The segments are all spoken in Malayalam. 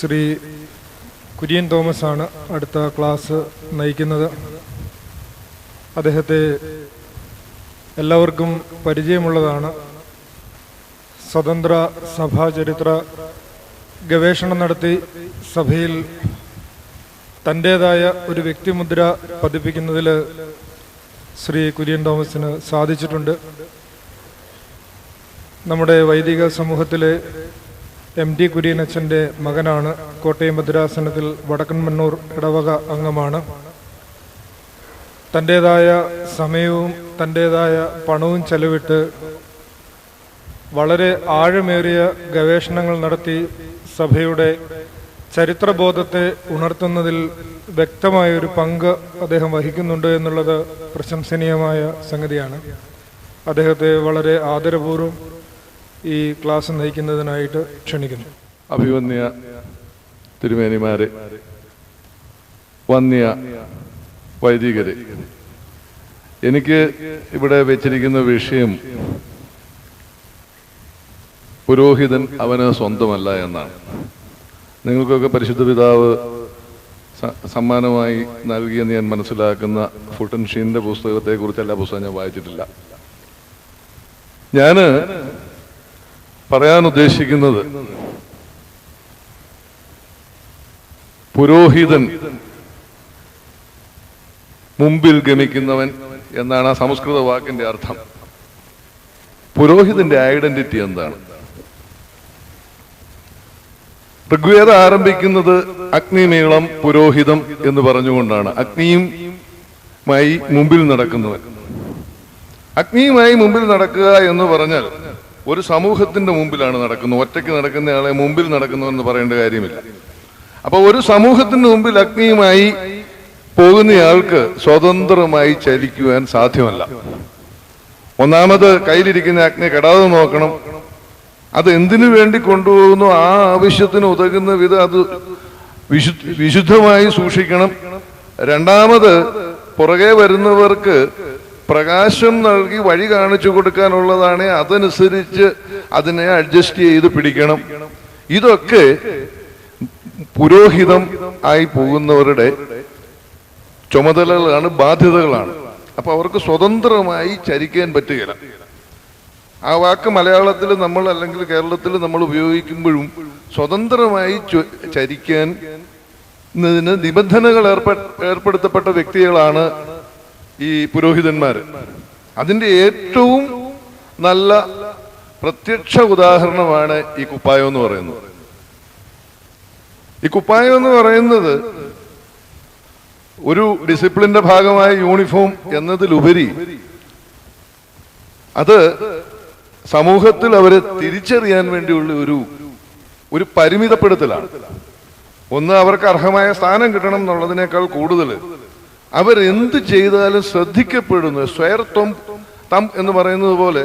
ശ്രീ കുര്യൻ തോമസ് ആണ് അടുത്ത ക്ലാസ് നയിക്കുന്നത്. അദ്ദേഹത്തെ എല്ലാവർക്കും പരിചയമുള്ളതാണ്. സ്വതന്ത്ര സഭാ ചരിത്ര ഗവേഷണം നടത്തി സഭയിൽ തൻ്റേതായ ഒരു വ്യക്തിമുദ്ര പതിപ്പിക്കുന്നതിൽ ശ്രീ കുര്യൻ തോമസിന് സാധിച്ചിട്ടുണ്ട്. നമ്മുടെ വൈദിക സമൂഹത്തിലെ MD കുര്യനച്ഛൻ്റെ മകനാണ്. കോട്ടയം ഭദ്രാസനത്തിൽ വടക്കൻമണ്ണൂർ ഇടവക അംഗമാണ്. തൻ്റേതായ സമയവും തൻ്റേതായ പണവും ചെലവിട്ട് വളരെ ആഴമേറിയ ഗവേഷണങ്ങൾ നടത്തി സഭയുടെ ചരിത്രബോധത്തെ ഉണർത്തുന്നതിൽ വ്യക്തമായൊരു പങ്ക് അദ്ദേഹം വഹിക്കുന്നുണ്ട് എന്നുള്ളത് പ്രശംസനീയമായ സംഗതിയാണ്. അദ്ദേഹത്തെ വളരെ ആദരപൂർവ്വം ഈ ക്ലാസ് നയിക്കുന്നതിനായിട്ട് ക്ഷണിക്കുന്നു. അഭിവന്യ തിരുമേനിമാരെ, വന്യ വൈദികരെ, എനിക്ക് ഇവിടെ വെച്ചിരിക്കുന്ന വിഷയം പുരോഹിതൻ അവന് സ്വന്തമല്ല എന്നാണ്. നിങ്ങൾക്കൊക്കെ പരിശുദ്ധ പിതാവ് സമ്മാനമായി നൽകിയെന്ന് ഞാൻ മനസ്സിലാക്കുന്ന ഫുൾട്ടൻ ഷീനിന്റെ പുസ്തകത്തെക്കുറിച്ച് എല്ലാ പുസ്തകം ഞാൻ വായിച്ചിട്ടില്ല. ഞാൻ പറയാൻ ഉദ്ദേശിക്കുന്നത് പുരോഹിതൻ മുമ്പിൽ ഗമിക്കുന്നവൻ എന്നാണ് ആ സംസ്കൃത വാക്കിന്റെ അർത്ഥം. പുരോഹിതന്റെ ഐഡന്റിറ്റി എന്താണ്? ഋഗ്വേദം ആരംഭിക്കുന്നത് അഗ്നിമേളം പുരോഹിതം എന്ന് പറഞ്ഞുകൊണ്ടാണ്. അഗ്നിയുമായി മുമ്പിൽ നടക്കുന്നവൻ. അഗ്നിയുമായി മുമ്പിൽ നടക്കുക എന്ന് പറഞ്ഞാൽ ഒരു സമൂഹത്തിന്റെ മുമ്പിലാണ് നടക്കുന്നത്. ഒറ്റയ്ക്ക് നടക്കുന്നയാളെ മുമ്പിൽ നടക്കുന്നവെന്ന് പറയേണ്ട കാര്യമില്ല. അപ്പൊ ഒരു സമൂഹത്തിന്റെ മുമ്പിൽ അഗ്നിയുമായി പോകുന്നയാൾക്ക് സ്വതന്ത്രമായി ചലിക്കുവാൻ സാധ്യമല്ല. ഒന്നാമത് കയ്യിലിരിക്കുന്ന അഗ്നി കെടാതെ നോക്കണം. അത് എന്തിനു വേണ്ടി കൊണ്ടുപോകുന്നു ആ ആവശ്യത്തിന് ഉതകുന്ന വിധം അത് വിശുദ്ധമായി സൂക്ഷിക്കണം. രണ്ടാമത് പുറകെ വരുന്നവർക്ക് പ്രകാശം നൽകി വഴി കാണിച്ചു കൊടുക്കാനുള്ളതാണ്. അതനുസരിച്ച് അതിനെ അഡ്ജസ്റ്റ് ചെയ്ത് പിടിക്കണം. ഇതൊക്കെ പുരോഹിതം ആയി പോകുന്നവരുടെ ചുമതലകളാണ്, ബാധ്യതകളാണ്. അപ്പൊ അവർക്ക് സ്വതന്ത്രമായി ചരിക്കാൻ പറ്റുകയില്ല. ആ വാക്ക് മലയാളത്തിൽ നമ്മൾ അല്ലെങ്കിൽ കേരളത്തിൽ നമ്മൾ ഉപയോഗിക്കുമ്പോഴും സ്വതന്ത്രമായി ചരിക്കാൻ നിബന്ധനകൾ ഏർപ്പെടുത്തപ്പെട്ട വ്യക്തികളാണ് ഈ പുരോഹിതന്മാര്. അതിന്റെ ഏറ്റവും നല്ല പ്രത്യക്ഷ ഉദാഹരണമാണ് ഈ കുപ്പായം എന്ന് പറയുന്നത്. ഈ കുപ്പായം എന്ന് പറയുന്നത് ഒരു ഡിസിപ്ലിന്റെ ഭാഗമായ യൂണിഫോം എന്നതിലുപരി അത് സമൂഹത്തിൽ അവരെ തിരിച്ചറിയാൻ വേണ്ടിയുള്ള ഒരു പരിമിതപ്പെടുത്തലാണ്. ഒന്ന്, അവർക്ക് അർഹമായ സ്ഥാനം കിട്ടണം എന്നുള്ളതിനേക്കാൾ കൂടുതൽ അവരെന്ത് ചെയ്താലും ശ്രദ്ധിക്കപ്പെടുന്നു. സ്വയർത്വം തം എന്ന് പറയുന്നത് പോലെ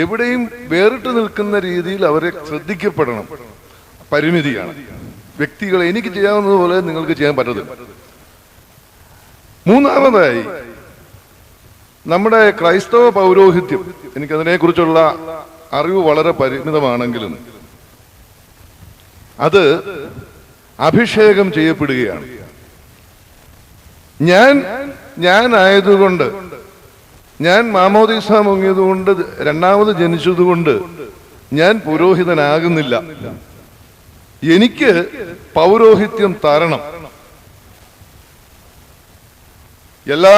എവിടെയും വേറിട്ട് നിൽക്കുന്ന രീതിയിൽ അവരെ ശ്രദ്ധിക്കപ്പെടണം. പരിമിതിയാണ്. വ്യക്തികളെ എനിക്ക് ചെയ്യാവുന്നത് പോലെ നിങ്ങൾക്ക് ചെയ്യാൻ പറ്റത്തില്ല. മൂന്നാമതായി, നമ്മുടെ ക്രൈസ്തവ പൗരോഹിത്യം, എനിക്കതിനെക്കുറിച്ചുള്ള അറിവ് വളരെ പരിമിതമാണെങ്കിലും അത് അഭിഷേകം ചെയ്യപ്പെടുകയാണ്. ഞാനായതുകൊണ്ട്, ഞാൻ മാമോദീസ മുങ്ങിയതുകൊണ്ട്, രണ്ടാമത് ജനിച്ചതുകൊണ്ട് ഞാൻ പുരോഹിതനാകുന്നില്ല. എനിക്ക് പൗരോഹിത്യം തരണം. എല്ലാ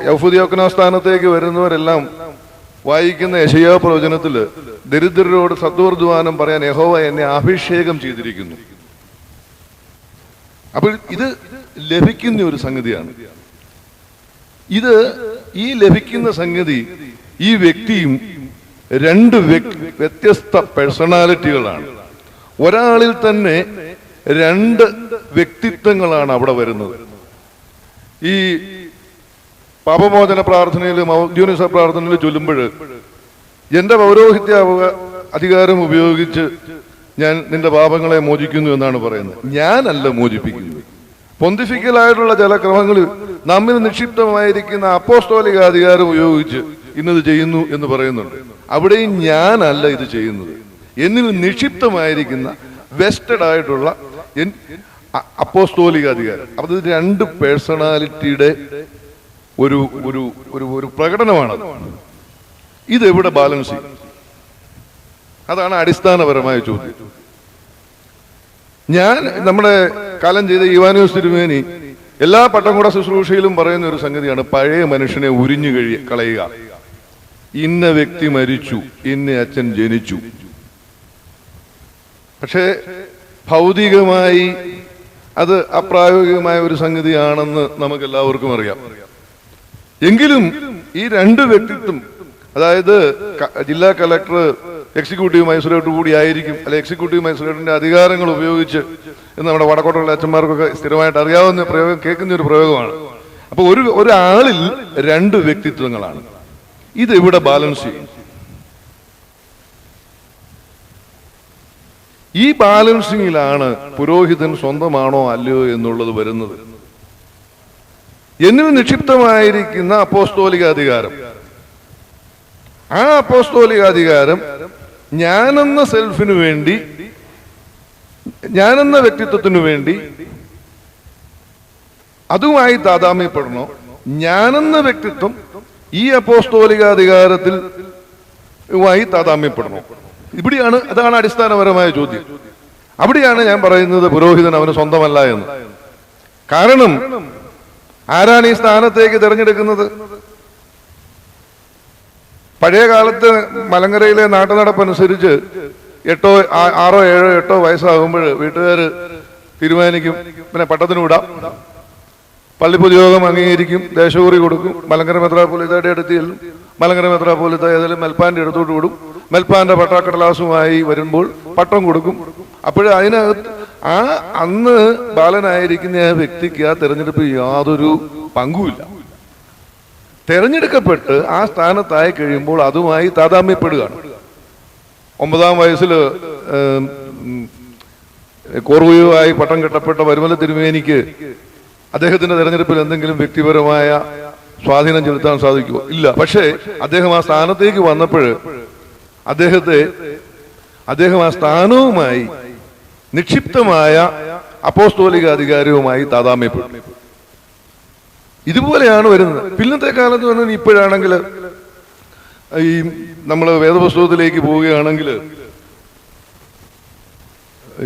യഹൂദ സ്ഥാനത്തേക്ക് വരുന്നവരെല്ലാം വായിക്കുന്ന യെശയ്യാ പ്രവചനത്തില് ദരിദ്രരോട് സദ്വർദ്ധമാനം പറയാൻ യഹോവ എന്നെ അഭിഷേകം ചെയ്തിരിക്കുന്നു. അപ്പോൾ ഇത് ലഭിക്കുന്ന ഒരു സംഗതിയാണ്. ഈ ലഭിക്കുന്ന സംഗതി ഈ വ്യക്തിയും രണ്ട് വ്യത്യസ്ത പേഴ്സണാലിറ്റികളാണ്. ഒരാളിൽ തന്നെ രണ്ട് വ്യക്തിത്വങ്ങളാണ് അവിടെ വരുന്നത്. ഈ പാപമോചന പ്രാർത്ഥനയിലും ഔദ്യോഗിക പ്രാർത്ഥനയിലും ചൊല്ലുമ്പോൾ എന്റെ പൗരോഹിത്യ അധികാരം ഉപയോഗിച്ച് ഞാൻ നിന്റെ പാപങ്ങളെ മോചിക്കുന്നു എന്നാണ് പറയുന്നത്. ഞാനല്ല മോചിപ്പിക്കുന്നത്. പൊന്തിഫിക്കലായിട്ടുള്ള ചില ക്രമങ്ങളിൽ നമ്മിൽ നിക്ഷിപ്തമായിരിക്കുന്ന അപ്പോസ്തോലിക അധികാരം ഉപയോഗിച്ച് ഇന്നത് ചെയ്യുന്നു എന്ന് പറയുന്നുണ്ട്. അവിടെയും ഞാനല്ല ഇത് ചെയ്യുന്നത്. എന്നിൽ നിക്ഷിപ്തമായിരിക്കുന്ന വെസ്റ്റഡ് ആയിട്ടുള്ള അപ്പോസ്തോലിക അധികാരം. അത് രണ്ട് പേഴ്സണാലിറ്റിയുടെ ഒരു ഒരു ഒരു ഒരു പ്രകടനമാണ്. ഇതെവിടെ ബാലൻസ് ചെയ്യും? അതാണ് അടിസ്ഥാനപരമായ ചോദ്യം. ഞാൻ നമ്മുടെ കാലം ചെയ്ത ഇവാനോസ് തിരുമേനി എല്ലാ പട്ടംകുട ശുശ്രൂഷയിലും പറയുന്ന ഒരു സംഗതിയാണ്, പഴയ മനുഷ്യനെ ഉരിഞ്ഞു കളയുക. ഇന്ന വ്യക്തി മരിച്ചു, ഇന്ന അച്ഛൻ ജനിച്ചു. പക്ഷേ ഭൗതികമായി അത് അപ്രായോഗികമായ ഒരു സംഗതിയാണെന്ന് നമുക്ക് എല്ലാവർക്കും അറിയാം. എങ്കിലും ഈ രണ്ട് വ്യക്തിത്വം, അതായത് ജില്ലാ കളക്ടർ എക്സിക്യൂട്ടീവ് മജിസ്ട്രേറ്റ് കൂടി ആയിരിക്കും, അല്ലെ എക്സിക്യൂട്ടീവ് മജിസ്ട്രേറ്റിന്റെ അധികാരങ്ങൾ ഉപയോഗിച്ച് എന്ന് നമ്മുടെ വടക്കോട്ടുള്ള അച്ഛന്മാർക്കൊക്കെ സ്ഥിരമായിട്ട് അറിയാവുന്ന പ്രയോഗം, കേൾക്കുന്ന ഒരു പ്രയോഗമാണ്. അപ്പൊ ഒരാളിൽ രണ്ട് വ്യക്തിത്വങ്ങളാണ്. ഇത് ഇവിടെ ബാലൻസ് ചെയ്യും. ഈ ബാലൻസിങ്ങിലാണ് പുരോഹിതൻ സ്വന്തമാണോ അല്ലയോ എന്നുള്ളത് വരുന്നത്. എന്നിൽ നിക്ഷിപ്തമായിരിക്കുന്ന അപ്പോസ്തോലിക അധികാരം, ആ അപ്പോസ്തോലിക അധികാരം ഞാനെന്ന സെൽഫിനു വേണ്ടി, ഞാനെന്ന വ്യക്തിത്വത്തിനു വേണ്ടി അതുമായി താതാമ്യപ്പെടണോ, ഞാനെന്ന വ്യക്തിത്വം ഈ അപ്പോസ്തോലിക അധികാരത്തിൽ താതാമ്യപ്പെടണോ? ഇവിടെയാണ്, അതാണ് അടിസ്ഥാനപരമായ ചോദ്യം. അവിടെയാണ് ഞാൻ പറയുന്നത് പുരോഹിതൻ അവന് സ്വന്തമല്ല എന്ന്. കാരണം ആരാണ് ഈ സ്ഥാനത്തേക്ക് തിരഞ്ഞെടുക്കുന്നത്? പഴയ കാലത്ത് മലങ്കരയിലെ നാട്ടുനടപ്പനുസരിച്ച് 6, 7, 8 വയസ്സാകുമ്പോൾ വീട്ടുകാര് തീരുമാനിക്കും, പിന്നെ പട്ടത്തിന് വിടാം, പള്ളിപ്പൊതുയോഗം അംഗീകരിക്കും, ദേശകൂറി കൊടുക്കും, മലങ്കര മെത്രാപ്പോലീത്തയുടെ അടുത്ത് ചെല്ലും, മലങ്കര മെത്രാപ്പോലീത്ത ഏതായാലും മെൽപ്പാന്റെ അടുത്തോട്ട് വിടും, മെൽപ്പാന്റെ പട്ടാക്കടലാസുമായി വരുമ്പോൾ പട്ടം കൊടുക്കും. അപ്പോഴ് അതിനകത്ത് അന്ന് ബാലനായിരിക്കുന്ന ആ വ്യക്തിക്ക് ആ തെരഞ്ഞെടുപ്പ് യാതൊരു പങ്കുമില്ല. തെരഞ്ഞെടുക്കപ്പെട്ട് ആ സ്ഥാനത്തായി കഴിയുമ്പോൾ അതുമായി താതാമ്യപ്പെടുകയാണ്. 9-ാം വയസ്സിൽ കോർവുയുമായി പട്ടം കെട്ടപ്പെട്ട വരുമല തിരുമേനിക്ക് അദ്ദേഹത്തിന്റെ തെരഞ്ഞെടുപ്പിൽ എന്തെങ്കിലും വ്യക്തിപരമായ സ്വാധീനം ചെലുത്താൻ സാധിക്കുമോ? ഇല്ല. പക്ഷേ അദ്ദേഹം ആ സ്ഥാനത്തേക്ക് വന്നപ്പോൾ അദ്ദേഹം ആ സ്ഥാനവുമായി നിക്ഷിപ്തമായ അപ്പോസ്തോലിക അധികാരവുമായി താതാമ്യപ്പെട്ടു. ഇതുപോലെയാണ് വരുന്നത്. പിന്നത്തെ കാലത്ത് വന്നത് ഇപ്പോഴാണെങ്കിൽ ഈ നമ്മൾ വേദപുസ്തകത്തിലേക്ക് പോവുകയാണെങ്കിൽ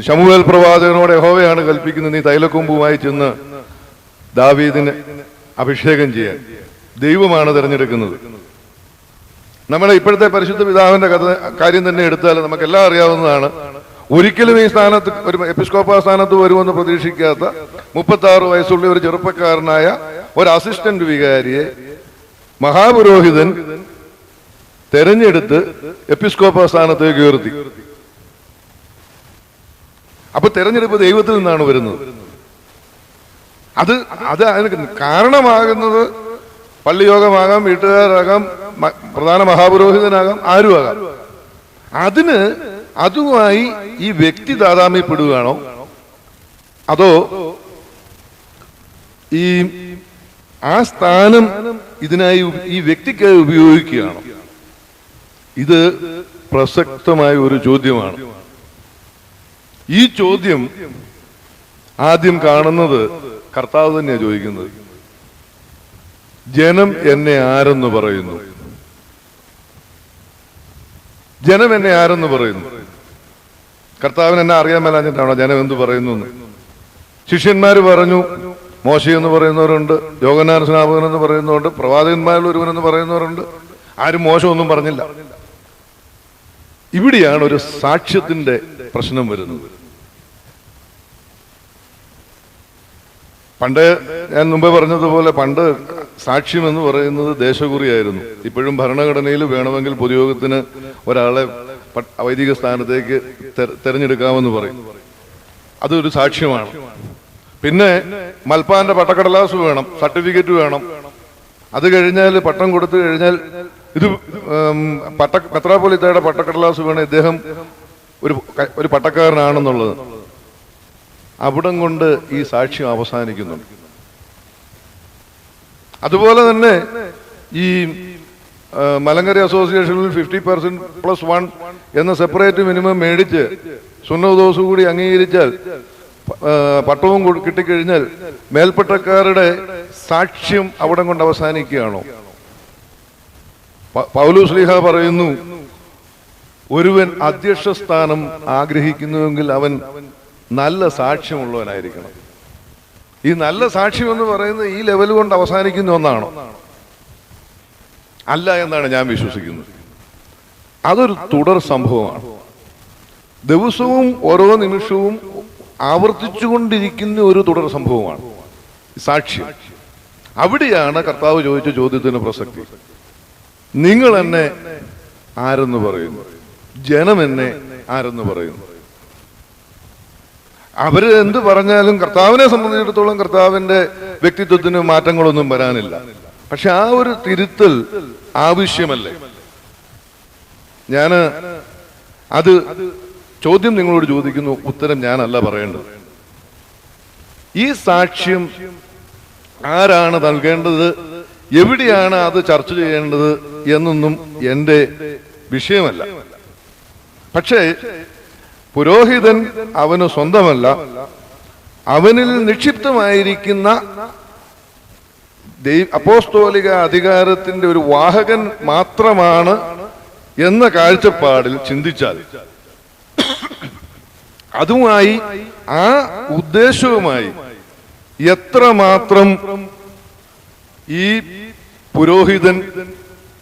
ശമൂവേൽ പ്രവാചകനോട് യഹോവയാണ് കൽപ്പിക്കുന്നത്, നീ തൈലക്കൊമ്പുമായി ചെന്ന് ദാവീദിന് അഭിഷേകം ചെയ്യാൻ. ദൈവമാണ് തിരഞ്ഞെടുക്കുന്നത്. നമ്മുടെ ഇപ്പോഴത്തെ പരിശുദ്ധ പിതാവിന്റെ കാര്യം തന്നെ എടുത്താൽ നമുക്കെല്ലാം അറിയാവുന്നതാണ്. ഒരിക്കലും ഈ സ്ഥാനത്ത്, ഒരു എപ്പിസ്കോപ്പ സ്ഥാനത്ത് വരുമെന്ന് പ്രതീക്ഷിക്കാത്ത 36 വയസ്സുള്ള ഒരു ചെറുപ്പക്കാരനായ ഒരു അസിസ്റ്റന്റ് വികാരിയെ മഹാപുരോഹിതൻ തെരഞ്ഞെടുത്ത് എപ്പിസ്കോപ്പ സ്ഥാനത്തേക്ക് ഉയർത്തി. അപ്പൊ തെരഞ്ഞെടുപ്പ് ദൈവത്തിൽ നിന്നാണ് വരുന്നത്. അത് അതിന് കാരണമാകുന്നത് പള്ളിയോഗമാകാം, വീട്ടുകാരാകാം, പ്രധാന മഹാപുരോഹിതനാകാം, ആരുമാകാം. അതുമായി ഈ വ്യക്തി താതാമ്യപ്പെടുകയാണോ, അതോ ആ സ്ഥാനം ഇതിനായി ഈ വ്യക്തിക്കായി ഉപയോഗിക്കുകയാണോ? ഇത് പ്രസക്തമായ ഒരു ചോദ്യമാണ്. ഈ ചോദ്യം ആദ്യം കാണുന്നത് കർത്താവ് തന്നെയാണ് ചോദിക്കുന്നത്. ജനം എന്നെ ആരെന്ന് പറയുന്നു? ജനം എന്നെ ആരെന്ന് പറയുന്നു? കർത്താവിന് എന്നെ അറിയാൻ മേലാഞ്ഞിട്ടാണോ ജനം എന്ത് പറയുന്നു എന്ന്? ശിഷ്യന്മാര് പറഞ്ഞു, മോശെ എന്ന് പറയുന്നവരുണ്ട്, യോഹന്നാൻ സ്നാപകൻ എന്ന് പറയുന്നവരുണ്ട്, പ്രവാചകന്മാരിൽ ഒരുവനെന്ന് പറയുന്നവരുണ്ട്. ആരും മോശം ഒന്നും പറഞ്ഞില്ല. ഇവിടെയാണ് ഒരു സാക്ഷ്യത്തിന്റെ പ്രശ്നം വരുന്നത്. പണ്ട് ഞാൻ മുമ്പേ പറഞ്ഞതുപോലെ പണ്ട് സാക്ഷ്യം എന്ന് പറയുന്നത് ദേശകുറിയായിരുന്നു. ഇപ്പോഴും ഭരണഘടനയിൽ വേണമെങ്കിൽ പൊതുയോഗത്തിന് ഒരാളെ വൈദിക സ്ഥാനത്തേക്ക് തെരഞ്ഞെടുക്കാമെന്ന് പറയും. അതൊരു സാക്ഷ്യമാണ്. പിന്നെ മൽപ്പാന്റെ പട്ടക്കടലാസ് വേണം, സർട്ടിഫിക്കറ്റ് വേണം. അത് കഴിഞ്ഞാൽ പട്ടം കൊടുത്തു കഴിഞ്ഞാൽ ഇത് മെത്രാപ്പൊലീത്തയുടെ പട്ടക്കടലാസ് വേണം, ഇദ്ദേഹം ഒരു പട്ടക്കാരനാണെന്നുള്ളത്. അവിടം കൊണ്ട് ഈ സാക്ഷ്യം അവസാനിക്കുന്നുണ്ട്. അതുപോലെ തന്നെ ഈ മലങ്കര അസോസിയേഷനിൽ 50%+1 എന്ന സെപ്പറേറ്റ് മിനിമം മേടിച്ച് സുന്നതദോസ് കൂടി അംഗീകരിച്ചാൽ പട്ടവും കിട്ടിക്കഴിഞ്ഞാൽ മേൽപ്പട്ടക്കാരുടെ സാക്ഷ്യം അവിടെ കൊണ്ട് അവസാനിക്കുകയാണോ? പൗലോസ് ശ്ലീഹ പറയുന്നു, ഒരുവൻ അധ്യക്ഷ സ്ഥാനം ആഗ്രഹിക്കുന്നുവെങ്കിൽ അവൻ നല്ല സാക്ഷ്യമുള്ളവനായിരിക്കണം. ഈ നല്ല സാക്ഷ്യം എന്ന് പറയുന്നത് ഈ ലെവൽ കൊണ്ട് അവസാനിക്കുന്ന ഒന്നാണോ? അല്ല എന്നാണ് ഞാൻ വിശ്വസിക്കുന്നത്. അതൊരു തുടർ സംഭവമാണ്. ദിവസവും ഓരോ നിമിഷവും ആവർത്തിച്ചുകൊണ്ടിരിക്കുന്ന ഒരു തുടർ സംഭവമാണ് സാക്ഷ്യം. അവിടെയാണ് കർത്താവ് ചോദിച്ച ചോദ്യത്തിന് പ്രസക്തി. നിങ്ങൾ എന്നെ ആരെന്ന് പറയുന്നു? ജനം എന്നെ ആരെന്ന് പറയുന്നു? അവര് എന്ത് പറഞ്ഞാലും കർത്താവിനെ സംബന്ധിച്ചിടത്തോളം കർത്താവിന്റെ വ്യക്തിത്വത്തിന് മാറ്റങ്ങളൊന്നും വരാനില്ല. പക്ഷെ ആ ഒരു തിരുത്തൽ ആവശ്യമല്ലേ? ഞാന് അത് ചോദ്യം നിങ്ങളോട് ചോദിക്കുന്നു, ഉത്തരം ഞാനല്ല പറയേണ്ടത്. ഈ സാക്ഷ്യം ആരാണ് നൽകേണ്ടത്, എവിടെയാണ് അത് ചർച്ച ചെയ്യേണ്ടത് എന്നൊന്നും എൻ്റെ വിഷയമല്ല. പക്ഷേ പുരോഹിതൻ അവന് സ്വന്തമല്ല, അവനിൽ നിക്ഷിപ്തമായിരിക്കുന്ന അപ്പോസ്തോലിക അധികാരത്തിന്റെ ഒരു വാഹകൻ മാത്രമാണ് എന്ന കാഴ്ചപ്പാടിൽ ചിന്തിച്ചാൽ, അതുമായി ആ ഉദ്ദേശവുമായി എത്രമാത്രം ഈ പുരോഹിതൻ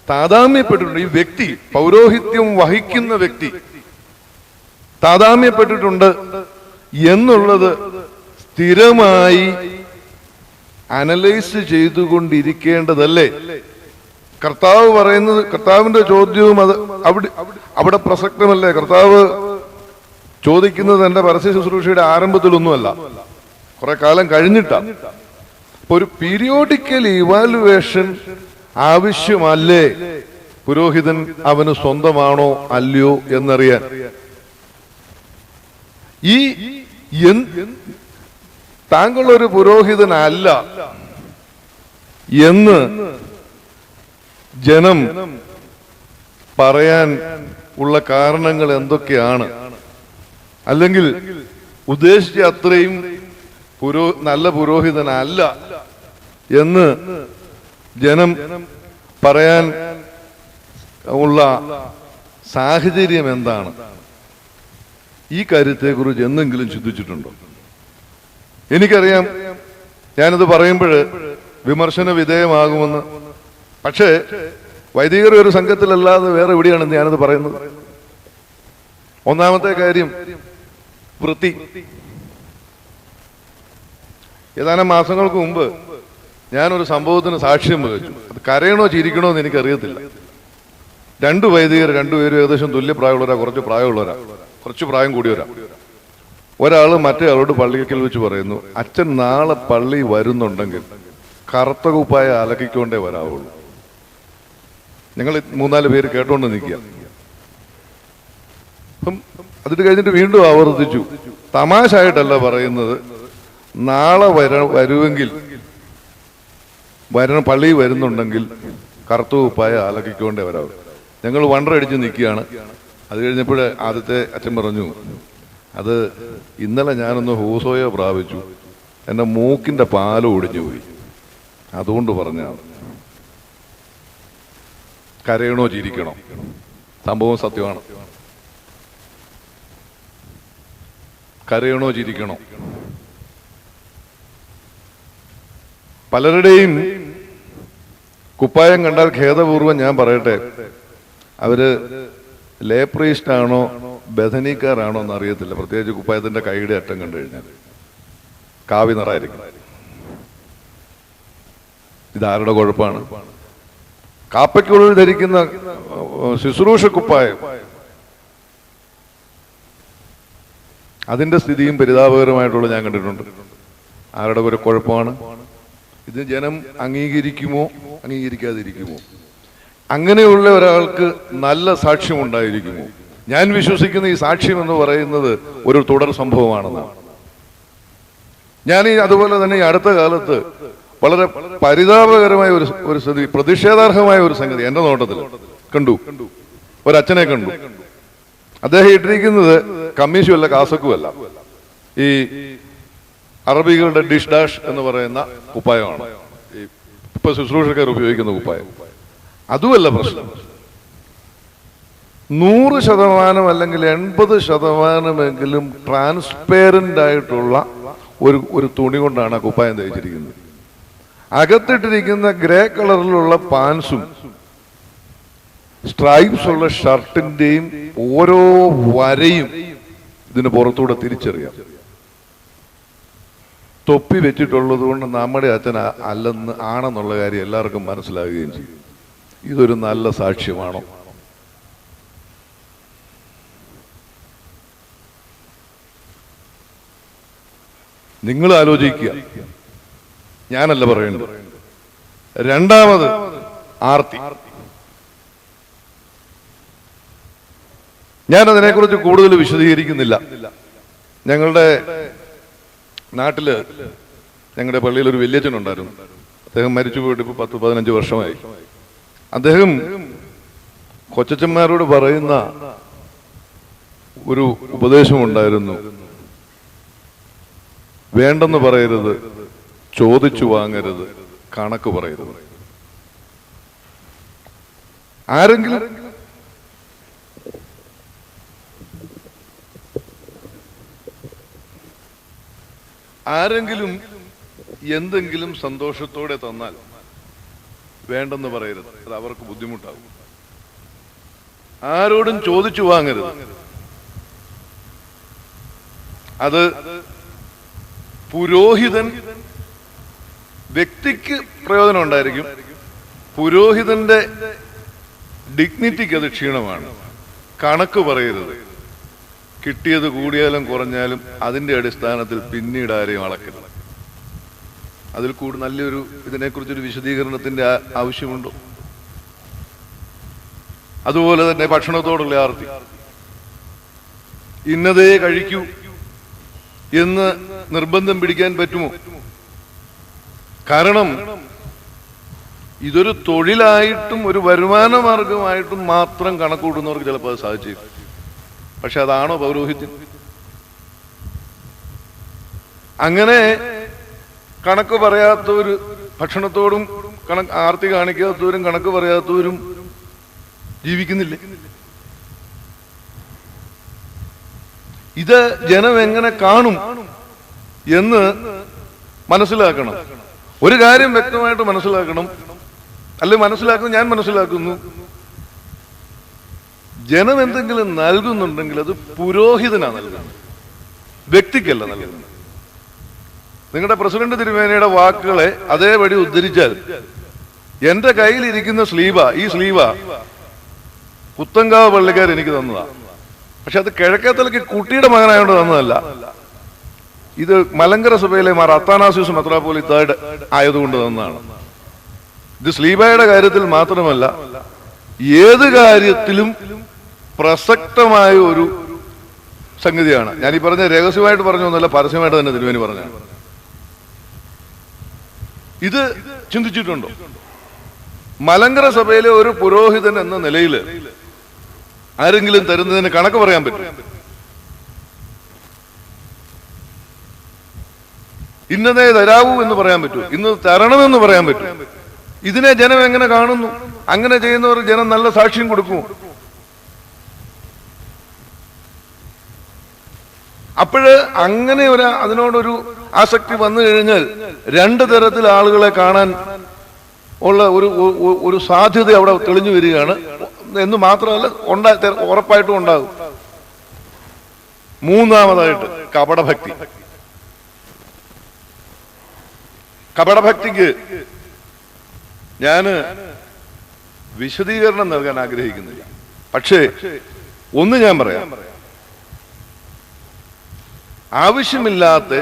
താതാമ്യപ്പെട്ടിട്ടുണ്ട്, ഈ വ്യക്തി പൗരോഹിത്യം വഹിക്കുന്ന വ്യക്തി താതാമ്യപ്പെട്ടിട്ടുണ്ട് എന്നുള്ളത് സ്ഥിരമായി അനലൈസ് ചെയ്തുകൊണ്ടിരിക്കേണ്ടതല്ലേ? കർത്താവ് പറയുന്നത്, കർത്താവിന്റെ ചോദ്യവും അത് അവിടെ പ്രസക്തമല്ലേ? കർത്താവ് ചോദിക്കുന്നത് എന്റെ പരസ്യ ശുശ്രൂഷയുടെ ആരംഭത്തിലൊന്നുമല്ല, കുറെ കാലം കഴിഞ്ഞിട്ടാണ്. ഒരു പീരിയോഡിക്കൽ ഇവാലുവേഷൻ ആവശ്യമല്ലേ പുരോഹിതൻ അവന് സ്വന്തമാണോ അല്ലയോ എന്നറിയാൻ? ഈ താങ്കൾ ഒരു പുരോഹിതനല്ല എന്ന് ജനം പറയാൻ ഉള്ള കാരണങ്ങൾ എന്തൊക്കെയാണ്? അല്ലെങ്കിൽ ഉദ്ദേശിച്ച അത്രയും നല്ല പുരോഹിതനല്ല എന്ന് ജനം പറയാൻ ഉള്ള സാഹചര്യം എന്താണ്? ഈ കാര്യത്തെക്കുറിച്ച് എന്തെങ്കിലും ചിന്തിച്ചിട്ടുണ്ടോ? എനിക്കറിയാം ഞാനിത് പറയുമ്പോൾ വിമർശന വിധേയമാകുമെന്ന്. പക്ഷേ വൈദികർ ഒരു സംഘത്തിലല്ലാതെ വേറെ എവിടെയാണെന്ന് ഞാനത് പറയുന്നത്. ഒന്നാമത്തെ കാര്യം വൃത്തി. ഏതാനും മാസങ്ങൾക്ക് മുമ്പ് ഞാനൊരു സംഭവത്തിന് സാക്ഷ്യം വഹിച്ചു. അത് കരയണോ ചിരിക്കണോ എന്ന് എനിക്കറിയത്തില്ല. രണ്ടു വൈദികർ, രണ്ടുപേരും ഏകദേശം തുല്യ പ്രായമുള്ളവരാ, കുറച്ച് പ്രായമുള്ളവരാ, കുറച്ച് പ്രായം കൂടിയവരാ. ഒരാള് മറ്റേ ആളോട് പള്ളിക്കൽ വെച്ച് പറയുന്നു, അച്ഛൻ നാളെ പള്ളി വരുന്നുണ്ടെങ്കിൽ കറുത്ത കുപ്പായ അലക്കിക്കൊണ്ടേ വരാവുള്ളൂ. ഞങ്ങൾ 3-4 പേര് കേട്ടോണ്ട് നിൽക്കുക. അപ്പം അതിട്ട് കഴിഞ്ഞിട്ട് വീണ്ടും ആവർത്തിച്ചു, തമാശ ആയിട്ടല്ല പറയുന്നത്, നാളെ വരുമെങ്കിൽ പള്ളി വരുന്നുണ്ടെങ്കിൽ കറുത്ത കുപ്പായ അലക്കിക്കൊണ്ടേ വരാവൂ. ഞങ്ങൾ വണ്ടറടിച്ച് നിൽക്കുകയാണ്. അത് കഴിഞ്ഞപ്പോൾ ആദ്യത്തെ അച്ഛൻ പറഞ്ഞു, അത് ഇന്നലെ ഞാനൊന്ന് ഹൂസോയ പ്രാപിച്ചു, എൻ്റെ മൂക്കിന്റെ പാല് ഒടിഞ്ഞു പോയി, അതുകൊണ്ട് പറഞ്ഞാണ്. കരയണോ ചിരിക്കണോ? സംഭവം സത്യമാണ്. കരയണോ ചിരിക്കണോ? പലരുടെയും കുപ്പായം കണ്ടാൽ ഖേദപൂർവ്വം ഞാൻ പറയട്ടെ, അവര് ലേ പ്രീസ്റ്റ് ആണോ ബഥനിക്കാരാണോ എന്ന് അറിയത്തില്ല. പ്രത്യേകിച്ച് കുപ്പായത്തിന്റെ കൈയുടെ അറ്റം കണ്ടു കഴിഞ്ഞാൽ കാവി നിറായിരിക്കും. ഇതാരുടെ കുഴപ്പമാണ്? കാപ്പയ്ക്കുള്ളിൽ ധരിക്കുന്ന ശുശ്രൂഷ കുപ്പായം, അതിന്റെ സ്ഥിതിയും പരിതാപകരമായിട്ടുള്ള ഞാൻ കണ്ടിട്ടുണ്ട്. ആരുടെ ഒരു കുഴപ്പമാണ്? ഇത് ജനം അംഗീകരിക്കുമോ അംഗീകരിക്കാതിരിക്കുമോ? അങ്ങനെയുള്ള ഒരാൾക്ക് നല്ല സാക്ഷ്യം ഉണ്ടായിരിക്കുമോ? ഞാൻ വിശ്വസിക്കുന്ന ഈ സാക്ഷ്യം എന്ന് പറയുന്നത് ഒരു തുടർ സംഭവമാണെന്നാണ്. ഞാൻ അതുപോലെ തന്നെ ഈ അടുത്ത കാലത്ത് വളരെ പരിതാപകരമായ ഒരു സ്ഥിതി, പ്രതിഷേധാർഹമായ ഒരു സംഗതി എന്റെ നോട്ടത്തിൽ കണ്ടു. ഒരച്ഛനെ കണ്ടു. അദ്ദേഹം ഇട്ടിരിക്കുന്നത് കമ്മീഷുമല്ല കാസക്കുമല്ല, ഈ അറബികളുടെ ഡിഷ് ഡാഷ് എന്ന് പറയുന്ന കുപ്പായമാണ്, ഇപ്പൊ ശുശ്രൂഷക്കാർ ഉപയോഗിക്കുന്ന കുപ്പായം. അതുമല്ല പ്രശ്നം. 100% അല്ലെങ്കിൽ 80% ട്രാൻസ്പെയറന്റ് ആയിട്ടുള്ള ഒരു തുണി കൊണ്ടാണ് ആ കുപ്പായം തയ്ച്ചിരിക്കുന്നത്. അകത്തിട്ടിരിക്കുന്ന ഗ്രേ കളറിലുള്ള പാൻസും സ്ട്രൈപ്സ് ഉള്ള ഷർട്ടിന്റെയും ഓരോ വരയും ഇതിന് പുറത്തൂടെ തിരിച്ചറിയാം. തൊപ്പി വെച്ചിട്ടുള്ളത് കൊണ്ട് നമ്മുടെ അച്ഛൻ അല്ലെന്ന് ആണെന്നുള്ള കാര്യം എല്ലാവർക്കും മനസ്സിലാകുകയും ചെയ്യും. ഇതൊരു നല്ല സാക്ഷ്യമാണോ? നിങ്ങൾ ആലോചിക്കുക, ഞാനല്ല പറയുന്നത്. രണ്ടാമത് ആർത്തി. ഞാൻ അതിനെക്കുറിച്ച് കൂടുതൽ വിശദീകരിക്കുന്നില്ല. ഞങ്ങളുടെ നാട്ടില് ഞങ്ങളുടെ പള്ളിയിൽ ഒരു വല്യച്ഛനുണ്ടായിരുന്നു. അദ്ദേഹം മരിച്ചു പോയിട്ട് ഇപ്പൊ 10-15 വർഷമായി. അദ്ദേഹം കൊച്ചച്ചന്മാരോട് പറയുന്ന ഒരു ഉപദേശമുണ്ടായിരുന്നു: വേണ്ടെന്ന് പറയരുത്, ചോദിച്ചു വാങ്ങരുത്, കണക്ക് പറയരുത്. ആരെങ്കിലും എന്തെങ്കിലും സന്തോഷത്തോടെ തന്നാൽ വേണ്ടെന്ന് പറയരുത്, അത് അവർക്ക് ബുദ്ധിമുട്ടാകും. ആരോടും ചോദിച്ചു വാങ്ങരുത്. അത് പുരോഹിതൻ, വ്യക്തിക്ക് പ്രയോജനം ഉണ്ടായിരിക്കും, പുരോഹിതന്റെ ഡിഗ്നിറ്റിക്ക് അത് ക്ഷീണമാണ്. കണക്ക് പറയരുത്. കിട്ടിയത് കൂടിയാലും കുറഞ്ഞാലും അതിന്റെ അടിസ്ഥാനത്തിൽ പിന്നീട് ആരെയും അളക്കരുത്. അതിൽ കൂടി നല്ലൊരു ഇതിനെക്കുറിച്ചൊരു വിശദീകരണത്തിന്റെ ആവശ്യമുണ്ടോ? അതുപോലെ തന്നെ ഭക്ഷണത്തോടുള്ള ആർത്തി. ഇന്നതേ കഴിക്കൂ എന്ന് നിർബന്ധം പിടിക്കാൻ പറ്റുമോ? കാരണം ഇതൊരു തൊഴിലായിട്ടും ഒരു വരുമാന മാർഗമായിട്ടും മാത്രം കണക്കൂട്ടുന്നവർക്ക് ചിലപ്പോൾ അത് സാധിച്ചേക്കും. പക്ഷെ അതാണോ പൗരോഹിത്യം? അങ്ങനെ കണക്ക് പറയാത്തവര്, ഭക്ഷണത്തോടും ആർത്തി കാണിക്കാത്തവരും കണക്ക് പറയാത്തവരും ജീവിക്കുന്നില്ലേ? ഇത് ജനം എങ്ങനെ കാണും എന്ന് മനസ്സിലാക്കണം. ഒരു കാര്യം വ്യക്തമായിട്ട് മനസ്സിലാക്കണം, അല്ലെ മനസ്സിലാക്കുന്നു, ഞാൻ മനസ്സിലാക്കുന്നു, ജനം എന്തെങ്കിലും നൽകുന്നുണ്ടെങ്കിൽ അത് പുരോഹിതനാ നൽകുന്നത്, വ്യക്തിക്കല്ല നൽകുന്നത്. നിങ്ങളുടെ പ്രസിഡന്റ് തിരുമേനയുടെ വാക്കുകളെ അതേപടി ഉദ്ധരിച്ചാൽ, എന്റെ കയ്യിലിരിക്കുന്ന ഈ സ്ലീവ പുത്തങ്കാവ് പള്ളിക്കാർ എനിക്ക് തന്നതാ. പക്ഷെ അത് കിഴക്കേത്തലയ്ക്ക് കുട്ടിയുടെ മകനായോണ്ട് തന്നതല്ല. ഇത് മലങ്കര സഭയിലെ മാർ അത്താനാസ്യൂസ് മെത്രാപ്പോലീത്ത ആയതുകൊണ്ട് തന്നതാണ്. ഇത് സ്ലീബയുടെ കാര്യത്തിൽ മാത്രമല്ല, ഏത് കാര്യത്തിലും പ്രസക്തമായ ഒരു സംഗതിയാണ്. ഞാൻ ഈ പറഞ്ഞ രഹസ്യമായിട്ട് പറഞ്ഞൊന്നുമല്ല, പരസ്യമായിട്ട് തന്നെ തിരുമേനി പറഞ്ഞാണ്. ഇത് ചിന്തിച്ചിട്ടുണ്ടോ? മലങ്കര സഭയിലെ ഒരു പുരോഹിതൻ എന്ന നിലയിൽ ആരെങ്കിലും തരുന്നതിന് കണക്ക് പറയാൻ പറ്റും? ഇന്നതേ തരാവൂ എന്ന് പറയാൻ പറ്റൂ? ഇന്ന് തരണമെന്ന് പറയാൻ പറ്റും? ഇതിനെ ജനം എങ്ങനെ കാണുന്നു? അങ്ങനെ ചെയ്യുന്നവർ ജനം നല്ല സാക്ഷ്യം കൊടുക്കുമോ? അപ്പോഴ് അങ്ങനെ അതിനോടൊരു ആസക്തി വന്നു കഴിഞ്ഞാൽ രണ്ട് തരത്തിൽ ആളുകളെ കാണാൻ ഉള്ള ഒരു സാധ്യത അവിടെ തെളിഞ്ഞു വരികയാണ് എന്ന് മാത്രമല്ല, ഉറപ്പായിട്ടും ഉണ്ടാകും. മൂന്നാമതായിട്ട് കപടഭക്തി. കപടഭക്തിക്ക് ഞാന് വിശദീകരണം നൽകാൻ ആഗ്രഹിക്കുന്നില്ല. പക്ഷേ ഒന്ന് ഞാൻ പറയാം, ആവശ്യമില്ലാത്ത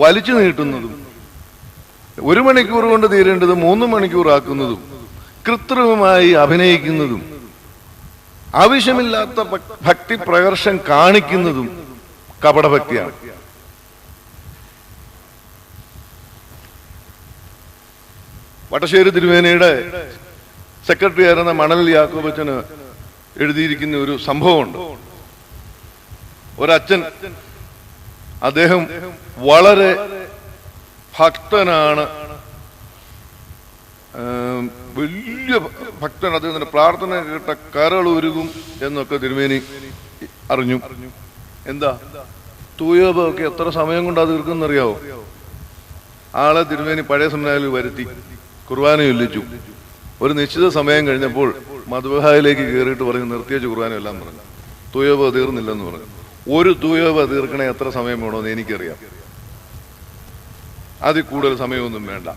വലിച്ചു നീട്ടുന്നതും 1 മണിക്കൂർ കൊണ്ട് തീരേണ്ടത് 3 മണിക്കൂർ ആക്കുന്നതും കൃത്രിമമായി അഭിനയിക്കുന്നതും ആവശ്യമില്ലാത്ത ഭക്തി പ്രകർഷം കാണിക്കുന്നതും കപടഭക്തിയാണ്. വട്ടശ്ശേരി തിരുമേനിയുടെ സെക്രട്ടറി ആയിരുന്ന മണൽ യാക്കോബച്ചന് എഴുതിയിരിക്കുന്ന ഒരു സംഭവമുണ്ട്. ഒരച്ഛൻ, അദ്ദേഹം വളരെ ഭക്തനാണ്, വലിയ ഭക്തൻ. അദ്ദേഹത്തിന്റെ പ്രാർത്ഥന കേട്ട കരൾ ഉരുകും എന്നൊക്കെ തിരുമേനി അറിഞ്ഞു. എന്താ തൂയോബൊക്കെ എത്ര സമയം കൊണ്ട് അത് തീർക്കുന്നറിയാവോ? ആളെ തിരുമേനി പഴയ സെമിനാരിൽ വരുത്തി കുർബാന ചൊല്ലിച്ചു. ഒരു നിശ്ചിത സമയം കഴിഞ്ഞപ്പോൾ മദ്ബഹായിലേക്ക് കയറിയിട്ട് പറഞ്ഞു, നിർത്തിവെച്ച് കുർബാന എല്ലാം പറഞ്ഞു. തൂയോബ തീർന്നില്ലെന്ന് പറഞ്ഞു. ഒരു തൂയോബ തീർക്കണേ എത്ര സമയം വേണമെന്ന് എനിക്കറിയാം. അതിൽ കൂടുതൽ സമയമൊന്നും വേണ്ട.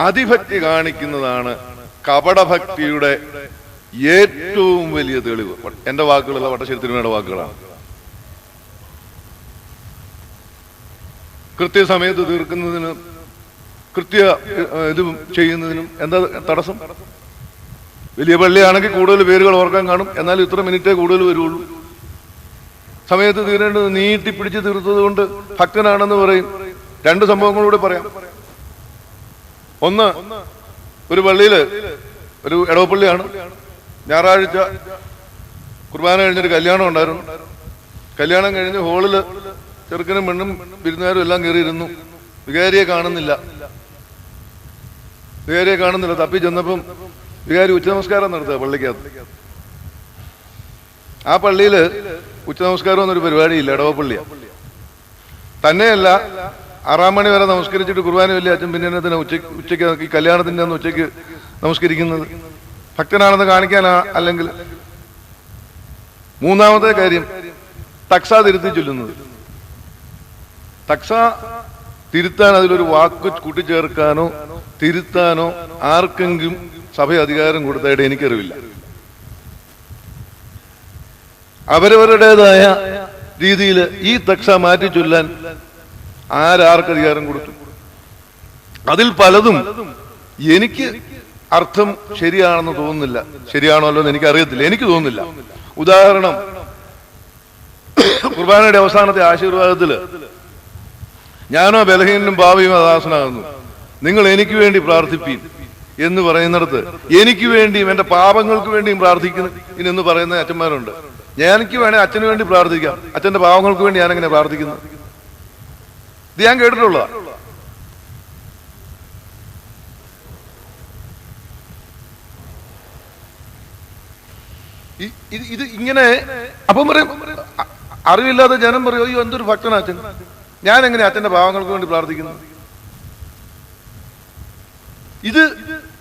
അതിഭക്തി കാണിക്കുന്നതാണ് കപടഭക്തിയുടെ ഏറ്റവും വലിയ തെളിവ്. എന്റെ വാക്കുകളല്ല, വട്ടശ്ശേരി തിരുമേനിയുടെ വാക്കുകളാണ്. കൃത്യസമയത്ത് തീർക്കുന്നതിന്, ഇത് ചെയ്യുന്നതിനും എന്താ തടസ്സം? വലിയ പള്ളിയാണെങ്കിൽ കൂടുതൽ പേരുകൾ ഓർക്കാൻ കാണും, എന്നാലും ഇത്ര മിനിറ്റേ കൂടുതൽ വരുള്ളൂ. സമയത്ത് തീരേണ്ടത് നീട്ടിപ്പിടിച്ച് തീർത്തത് കൊണ്ട് ഭക്തനാണെന്ന് പറയും. രണ്ട് സംഭവങ്ങളൂടെ പറയാം. ഒന്ന്, ഒരു പള്ളിയില്, ഒരു ഇടവപ്പള്ളിയാണ്, ഞായറാഴ്ച കുർബാന കഴിഞ്ഞൊരു കല്യാണം ഉണ്ടായിരുന്നു. കല്യാണം കഴിഞ്ഞ് ഹോളില് ചെറുക്കനും പെണ്ണും വിരുന്നുകാരും എല്ലാം കയറിയിരുന്നു. വികാരിയെ കാണുന്നില്ല. തപ്പി ചെന്നപ്പം വികാരി ഉച്ചനമസ്കാരം നടത്തുക പള്ളിക്കകത്ത്. ആ പള്ളിയില് ഉച്ചനമസ്കാരം എന്നൊരു പരിപാടിയില്ല, ഇടവപ്പള്ളിയാ. തന്നെയല്ല, 6 മണി വരെ നമസ്കരിച്ചിട്ട് കുർബാന വലിയ അച്ഛൻ പിന്നെ ഉച്ചയ്ക്ക് ഈ കല്യാണത്തിന്റെ അന്ന് ഉച്ചയ്ക്ക് നമസ്കരിക്കുന്നത് ഭക്തനാണെന്ന് കാണിക്കാനാ? അല്ലെങ്കിൽ മൂന്നാമത്തെ കാര്യം, തക്സ തിരുത്തി ചൊല്ലുന്നത്. തക്സ തിരുത്താൻ അതിലൊരു വാക്ക് കൂട്ടിച്ചേർക്കാനോ തിരുത്താനോ ആർക്കെങ്കിലും സഭ അധികാരം കൊടുത്തായിട്ട് എനിക്കറിവില്ല. അവരവരുടേതായ രീതിയിൽ ഈ തക്സ മാറ്റി ചൊല്ലാൻ ആർക്ക് അധികാരം കൊടുത്തു? അതിൽ പലതും എനിക്ക് അർത്ഥം ശരിയാണെന്ന് തോന്നുന്നില്ല. ശരിയാണല്ലോ എന്ന് എനിക്കറിയത്തില്ല, എനിക്ക് തോന്നുന്നില്ല. ഉദാഹരണം, കുർബാനയുടെ അവസാനത്തെ ആശീർവാദത്തില് ഞാനോ ബലഹീനനും പാപിയും ദാസനാകുന്നു, നിങ്ങൾ എനിക്ക് വേണ്ടി പ്രാർത്ഥിപ്പീൻ എന്ന് പറയുന്നിടത്ത് എനിക്ക് വേണ്ടിയും എന്റെ പാപങ്ങൾക്ക് വേണ്ടിയും പ്രാർത്ഥിക്കുന്നു പറയുന്ന അച്ഛന്മാരുണ്ട്. എനിക്ക് വേണേ അച്ഛന് വേണ്ടി പ്രാർത്ഥിക്കാം, അച്ഛന്റെ പാവങ്ങൾക്ക് വേണ്ടി ഞാനെങ്ങനെ പ്രാർത്ഥിക്കുന്നു? ഇത് ഞാൻ കേട്ടിട്ടുള്ളതാ. ഇത് ഇങ്ങനെ അപ്പം പറയും, അറിവില്ലാതെ ജനം പറയും, അയ്യോ എന്തൊരു ഭക്തനാ അച്ഛൻ, ഞാൻ എങ്ങനെ അച്ഛന്റെ പാവങ്ങൾക്ക് വേണ്ടി പ്രാർത്ഥിക്കുന്നു? ഇത്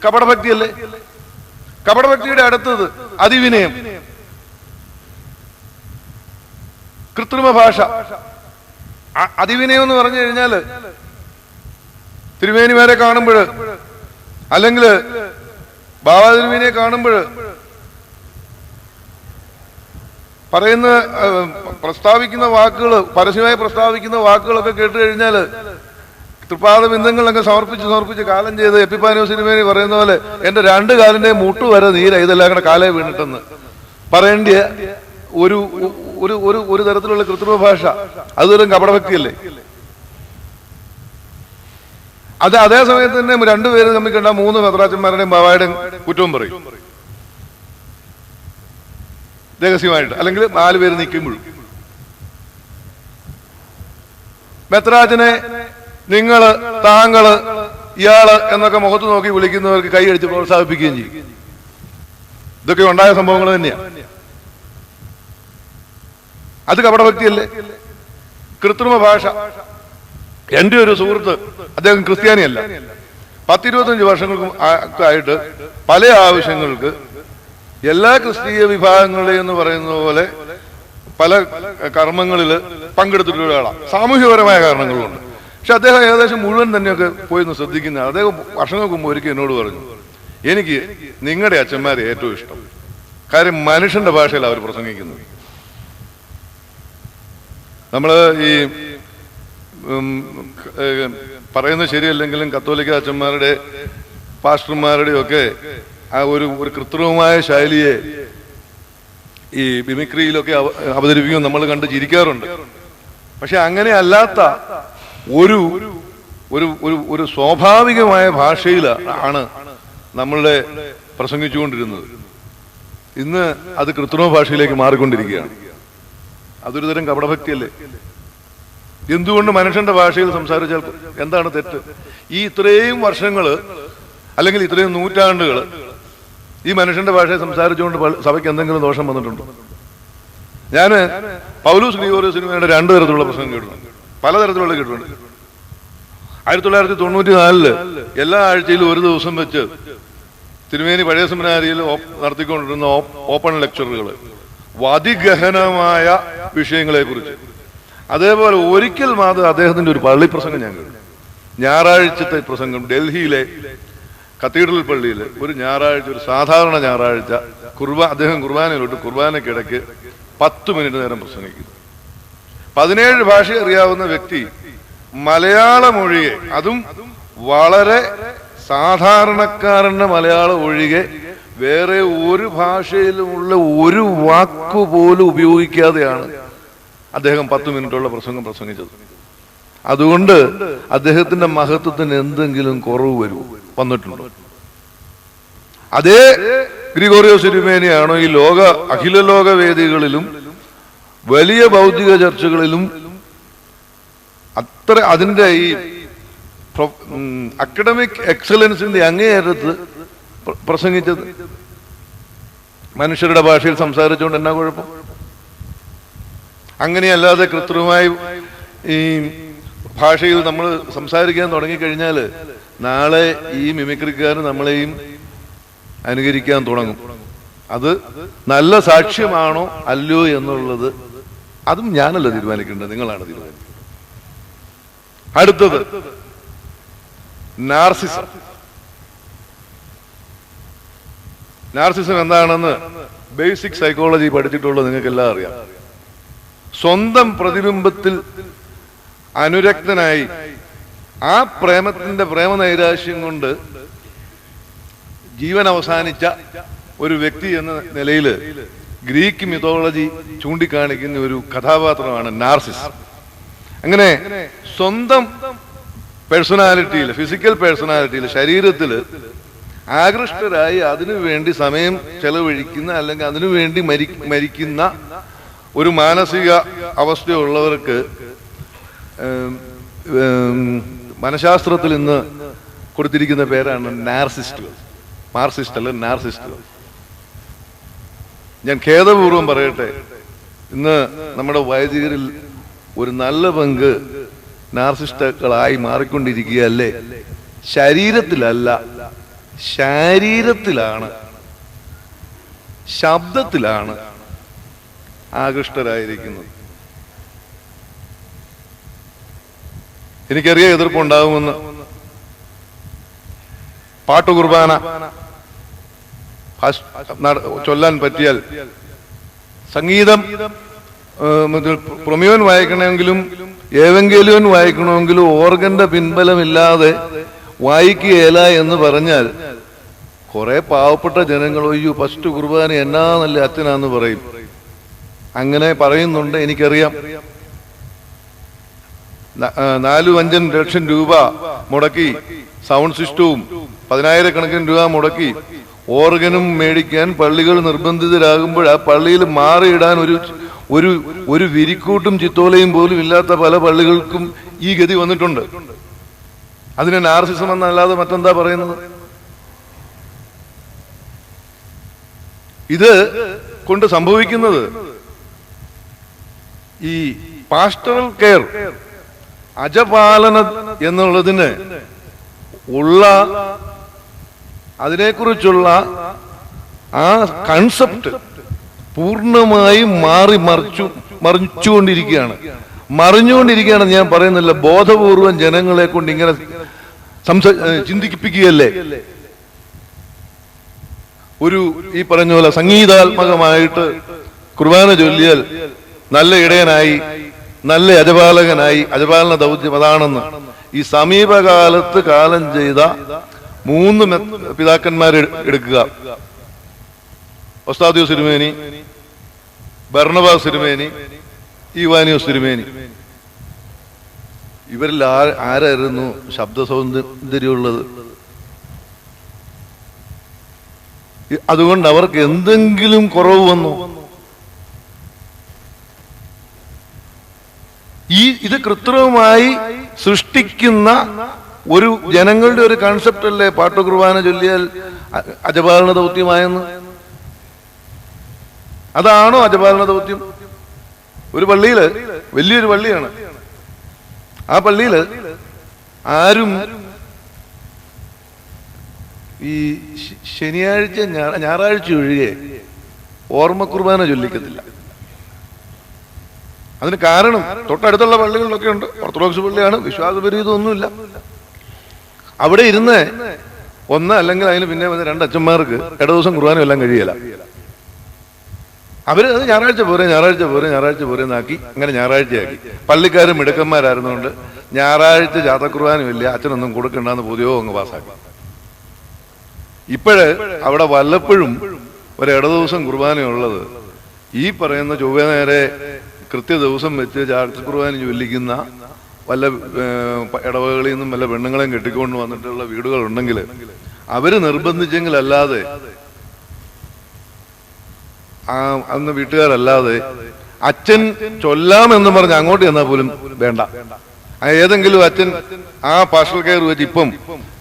കപടഭക്തിയല്ലേ? കപടഭക്തിയുടെ അടുത്തത് അതിവിനയം, കൃത്രിമ ഭാഷ. അതിവിനയം എന്ന് പറഞ്ഞു കഴിഞ്ഞാല് തിരുമേനിമാരെ കാണുമ്പോൾ, അല്ലെങ്കിൽ ബാബാ തിരുമേനിയെ കാണുമ്പോൾ പറയുന്ന പ്രസ്താവിക്കുന്ന വാക്കുകൾ, പരസ്യമായി പ്രസ്താവിക്കുന്ന വാക്കുകളൊക്കെ കേട്ട് കഴിഞ്ഞാല് തൃപ്പാദ ബിന്ദങ്ങളൊക്കെ സമർപ്പിച്ച് കാലം ചെയ്ത് എപ്പിപ്പാനോസ് തിരുമേനി പറയുന്ന പോലെ എന്റെ 2 കാലിന്റെ മുട്ടു വരെ നീര, ഇതെല്ലാം കൂടെ കാലേ വീണിട്ടെന്ന് പറയേണ്ട ഒരു ഒരു ഒരു തരത്തിലുള്ള കൃത്രിമ ഭാഷ. അതൊരു കപടഭക്തിയല്ലേ? അത് അതേ സമയത്ത് തന്നെ 2 പേര് തമ്മിൽ കണ്ട 3 മെത്രാച്ചന്മാരുടെയും ബാബായുടെയും കുറ്റവും പറയും രഹസ്യമായിട്ട്, അല്ലെങ്കിൽ 4 പേര് നിൽക്കുമ്പോഴും. മെത്രാച്ചനെ നിങ്ങള്, താങ്കള്, ഇയാള് എന്നൊക്കെ മുഖത്ത് നോക്കി വിളിക്കുന്നവർക്ക് കൈയടിച്ച് പ്രോത്സാഹിപ്പിക്കുകയും ചെയ്യും. ഇതൊക്കെ ഉണ്ടായ സംഭവങ്ങൾ തന്നെയാണ്. അത് കപടഭക്തിയല്ലേ? കൃത്രിമ ഭാഷ. എന്റെ ഒരു സുഹൃത്ത്, അദ്ദേഹം ക്രിസ്ത്യാനിയല്ല, 10-25 വർഷങ്ങൾക്കും ആയിട്ട് പല ആവശ്യങ്ങൾക്ക് എല്ലാ ക്രിസ്തീയ വിഭാഗങ്ങളുടെയും എന്ന് പറയുന്ന പോലെ പല കർമ്മങ്ങളിൽ പങ്കെടുത്തിട്ടുള്ള ഒരാളാണ്. സാമൂഹ്യപരമായ കാരണങ്ങളുണ്ട്. പക്ഷെ അദ്ദേഹം ഏകദേശം മുഴുവൻ തന്നെയൊക്കെ പോയി ഒന്ന് ശ്രദ്ധിക്കുന്ന. അദ്ദേഹം വർഷങ്ങൾക്ക് മുമ്പ് ഒരിക്കൽ എന്നോട് പറഞ്ഞു, എനിക്ക് നിങ്ങളുടെ അച്ഛന്മാരെ ഏറ്റവും ഇഷ്ടം. കാര്യം മനുഷ്യന്റെ ഭാഷയിൽ അവർ പ്രസംഗിക്കുന്നത്. നമ്മള് ഈ പറയുന്നത് ശരിയല്ലെങ്കിലും കത്തോലിക്ക അച്ഛന്മാരുടെ പാസ്റ്റർമാരുടെയും ഒക്കെ ആ ഒരു കൃത്രിമമായ ശൈലിയെ ഈ മിമിക്രിയിലൊക്കെ അവതരിപ്പിക്കും നമ്മൾ കണ്ട് ചിരിക്കാറുണ്ട്. പക്ഷെ അങ്ങനെ അല്ലാത്ത ഒരു ഒരു ഒരു ഒരു സ്വാഭാവികമായ ഭാഷയിൽ ആണ് നമ്മളുടെ പ്രസംഗിച്ചുകൊണ്ടിരുന്നത്. ഇന്ന് അത് കൃത്രിമ ഭാഷയിലേക്ക് മാറിക്കൊണ്ടിരിക്കുകയാണ്. അതൊരു തരം കപടഭക്തിയല്ലേ? എന്തുകൊണ്ട് മനുഷ്യന്റെ ഭാഷയിൽ സംസാരിച്ചാൽ എന്താണ് തെറ്റ്? ഈ ഇത്രയും വർഷങ്ങള് അല്ലെങ്കിൽ ഇത്രയും നൂറ്റാണ്ടുകൾ ഈ മനുഷ്യന്റെ ഭാഷയിൽ സംസാരിച്ചുകൊണ്ട് സഭയ്ക്ക് എന്തെങ്കിലും ദോഷം വന്നിട്ടുണ്ടോ? ഞാന് പൗലൂസ് ഗ്രിഗോറിയോസ് സിനിമയുടെ 2 തരത്തിലുള്ള പ്രസംഗം കേട്ടിട്ടുണ്ട്, പലതരത്തിലുള്ള കേട്ടിട്ടുണ്ട്. 1994 എല്ലാ ആഴ്ചയിലും ഒരു ദിവസം വെച്ച് തിരുമേനി പഴയ സെമിനാരിയിൽ നടത്തിക്കൊണ്ടിരുന്ന ഓപ്പൺ ലെക്ചറുകൾ അതിഗഹനമായ വിഷയങ്ങളെ കുറിച്ച്. അതേപോലെ ഒരിക്കൽ മാത്രം അദ്ദേഹത്തിന്റെ ഒരു പള്ളി പ്രസംഗം ഞാൻ കേട്ടു. ഞായറാഴ്ചത്തെ പ്രസംഗം ഡൽഹിയിലെ കത്തീഡ്രൽ പള്ളിയിൽ ഒരു ഞായറാഴ്ച, ഒരു സാധാരണ ഞായറാഴ്ച അദ്ദേഹം കുർബാനയിലോട്ട് കുർബാനയ്ക്കിടയ്ക്ക് 10 മിനിറ്റ് നേരം പ്രസംഗിക്കുന്നു. 17 ഭാഷ അറിയാവുന്ന വ്യക്തി മലയാളം ഒഴികെ, അതും വളരെ സാധാരണക്കാരന്റെ മലയാളം ഒഴികെ വേറെ ഒരു ഭാഷയിലുമുള്ള ഒരു വാക്കുപോലും ഉപയോഗിക്കാതെയാണ് അദ്ദേഹം 10 മിനിറ്റുള്ള പ്രസംഗം പ്രസംഗിച്ചത്. അതുകൊണ്ട് അദ്ദേഹത്തിന്റെ മഹത്വത്തിന് എന്തെങ്കിലും കുറവ് വന്നിട്ടുണ്ടോ? അതേ ഗ്രിഗോറിയോസ് തിരുമേനിയാണോ ഈ അഖില ലോക വേദികളിലും വലിയ ബൗദ്ധിക ചർച്ചകളിലും അതിന്റെ ഈ അക്കഡമിക് എക്സലൻസിന്റെ അങ്ങേയറ്റത്ത് പ്രസംഗിച്ചത്? മനുഷ്യരുടെ ഭാഷയിൽ സംസാരിച്ചുകൊണ്ട് എന്നാ കുഴപ്പം? അങ്ങനെയല്ലാതെ കൃത്രിമമായി ഈ ഭാഷയിൽ നമ്മൾ സംസാരിക്കാൻ തുടങ്ങിക്കഴിഞ്ഞാൽ നാളെ ഈ മിമിക്രിക്കാർ നമ്മളെയും അനുകരിക്കാൻ തുടങ്ങും. അത് നല്ല സാക്ഷ്യമാണോ അല്ലയോ എന്നുള്ളത് അതും ഞാനല്ല തീരുമാനിക്കേണ്ടത്, നിങ്ങളാണ് തീരുമാനിക്കുന്നത്. അടുത്തത് നാർസിസം. നാർസിസം എന്താണെന്ന് ബേസിക് സൈക്കോളജി പഠിച്ചിട്ടുള്ളത് നിങ്ങൾക്കെല്ലാം അറിയാം. സ്വന്തം പ്രതിബിംബത്തിൽ അനുരക്തനായി ആ പ്രേമത്തിന്റെ പ്രേമനൈരാശ്യം കൊണ്ട് ജീവൻ അവസാനിച്ച ഒരു വ്യക്തി എന്ന നിലയിൽ ഗ്രീക്ക് മിത്തോളജി ചൂണ്ടിക്കാണിക്കുന്ന ഒരു കഥാപാത്രമാണ് നാർസിസ്. അങ്ങനെ സ്വന്തം പേഴ്സണാലിറ്റിയിൽ, ഫിസിക്കൽ പേഴ്സണാലിറ്റിയിൽ, ശരീരത്തിൽ ആകൃഷ്ടരായി അതിനുവേണ്ടി സമയം ചെലവഴിക്കുന്ന അല്ലെങ്കിൽ അതിനുവേണ്ടി മരിക്കുന്ന ഒരു മാനസിക അവസ്ഥയുള്ളവർക്ക് മനഃശാസ്ത്രത്തിൽ ഇന്ന് കൊടുത്തിരിക്കുന്ന പേരാണ് നാർസിസ്റ്റുകൾ. മാർസിസ്റ്റ് അല്ല, നാർസിസ്റ്റുകൾ. ഞാൻ ഖേദപൂർവം പറയട്ടെ, ഇന്ന് നമ്മുടെ വൈദികരിൽ ഒരു നല്ല പങ്ക് നാർസിസ്റ്റുകളായി മാറിക്കൊണ്ടിരിക്കുകയല്ലേ? ശരീരത്തിലല്ല, ശരീരത്തിലാണ്, ശബ്ദത്തിലാണ് ആകൃഷ്ടരായിരിക്കുന്നത്. എനിക്കറിയാം എതിർപ്പുണ്ടാകുമെന്ന്. പാട്ടുകുർബാന ചൊല്ലാൻ പറ്റിയാൽ, സംഗീതം പ്രൊമിയോൻ വായിക്കണമെങ്കിലും ഏവെങ്കേലിയോൻ വായിക്കണമെങ്കിലും ഓർഗന്റെ പിൻബലമില്ലാതെ വായിക്കുകയില്ല എന്ന് പറഞ്ഞാൽ കുറെ പാവപ്പെട്ട ജനങ്ങൾ ഒയ്യോ ഫസ്റ്റ് കുർബാന എന്നാ നല്ല അച്ഛനാന്ന് പറയും. അങ്ങനെ പറയുന്നുണ്ട്, എനിക്കറിയാം. 4-5 ലക്ഷം രൂപ മുടക്കി സൗണ്ട് സിസ്റ്റവും 10,000 രൂപ മുടക്കി ഓർഗനും മേടിക്കാൻ പള്ളികൾ നിർബന്ധിതരാകുമ്പോൾ ആ പള്ളിയിൽ മാറിയിടാൻ ഒരു വിരിക്കൂട്ടും ചിത്തോലയും പോലും ഇല്ലാത്ത പല പള്ളികൾക്കും ഈ ഗതി വന്നിട്ടുണ്ട്. അതിനെ നാർസിസം എന്നല്ലാതെ മറ്റെന്താ പറയുന്നത്? ഇത് കൊണ്ട് സംഭവിക്കുന്നത് ഈ പാസ്റ്ററൽ കെയർ, അജപാലന എന്നുള്ളതിന് ഉള്ള അതിനെക്കുറിച്ചുള്ള ആ കൺസെപ്റ്റ് പൂർണ്ണമായും മറിഞ്ഞുകൊണ്ടിരിക്കുകയാണ്. ഞാൻ പറയുന്നില്ല, ബോധപൂർവം ജനങ്ങളെ കൊണ്ട് ഇങ്ങനെ ചിന്തിപ്പിക്കുകയല്ലേ. ഈ പറഞ്ഞ പോലെ സംഗീതാത്മകമായിട്ട് കുർബാന ചൊല്ലിയാൽ നല്ല ഇടയനായി, നല്ല യജപാലകനായി, അജപാലന ദൗത്യം അതാണെന്ന് ഈ സമീപകാലത്ത് കാലം ചെയ്ത 3 പിതാക്കന്മാർ എടുക്കുക. ഒസ്താദിയോസ് തിരുമേനി, ബർണബാസ് തിരുമേനി, ഈവാനിയോസ് തിരുമേനി. ഇവരിൽ ആരായിരുന്നു ശബ്ദ സൗന്ദര്യമുള്ളത്? അതുകൊണ്ട് അവർക്ക് എന്തെങ്കിലും കുറവ് വന്നു? ഇത് കൃത്രിമമായി സൃഷ്ടിക്കുന്ന ഒരു ജനങ്ങളുടെ ഒരു കൺസെപ്റ്റ് അല്ലേ പാട്ടു കുർബാന ചൊല്ലിയാൽ അജപാലന ദൗത്യമായെന്ന്? അതാണോ അജപാലന ദൗത്യം? ഒരു പള്ളിയില്, വലിയൊരു പള്ളിയാണ്, ആ പള്ളിയില് ആരും ഈ ശനിയാഴ്ച ഞായറാഴ്ച ഒഴികെ ഓർമ്മ കുർബാന ചൊല്ലിക്കത്തില്ല. അതിന് കാരണം തൊട്ടടുത്തുള്ള പള്ളികളിലൊക്കെ ഉണ്ട്. ഓർത്തഡോക്സ് പള്ളിയാണ്, വിശ്വാസപരീതമൊന്നുമില്ല. അവിടെ ഇരുന്ന് ഒന്ന് അല്ലെങ്കിൽ അതിന് പിന്നെ രണ്ട് അച്ഛന്മാർക്ക് ഇടദിവസം കുർബാന എല്ലാം കഴിയല. അവര് അത് ഞായറാഴ്ച പോരെ എന്നാക്കി അങ്ങനെ ഞായറാഴ്ചയാക്കി. പള്ളിക്കാരും മിടുക്കന്മാരായിരുന്നുകൊണ്ട് ഞായറാഴ്ച ജാതക്കുർബാനുമില്ല, അച്ഛനൊന്നും കൊടുക്കണ്ടെന്ന് പുതിയോ അങ്ങ് പാസ്സാക്കി. ഇപ്പോഴ് അവിടെ വല്ലപ്പോഴും ഒരു ഇടദിവസം കുർബാനയുള്ളത് ഈ പറയുന്ന ചൊവ്വ നേരെ കൃത്യ ദിവസം വെച്ച് ജാതക്കുർബാന ചൊല്ലിക്കുന്ന വല്ല ഇടവകളിൽ നിന്നും വല്ല പെണ്ണുങ്ങളെയും കെട്ടിക്കൊണ്ട് വന്നിട്ടുള്ള വീടുകളുണ്ടെങ്കിൽ അവര് നിർബന്ധിച്ചെങ്കിലല്ലാതെ അന്ന് വീട്ടുകാരല്ലാതെ അച്ഛൻ ചൊല്ലാമെന്ന് പറഞ്ഞ് അങ്ങോട്ട് ചെന്നാൽ പോലും വേണ്ട. ഏതെങ്കിലും അച്ഛൻ ആ പാസ്റ്റൽ കെയർ വെച്ച് ഇപ്പം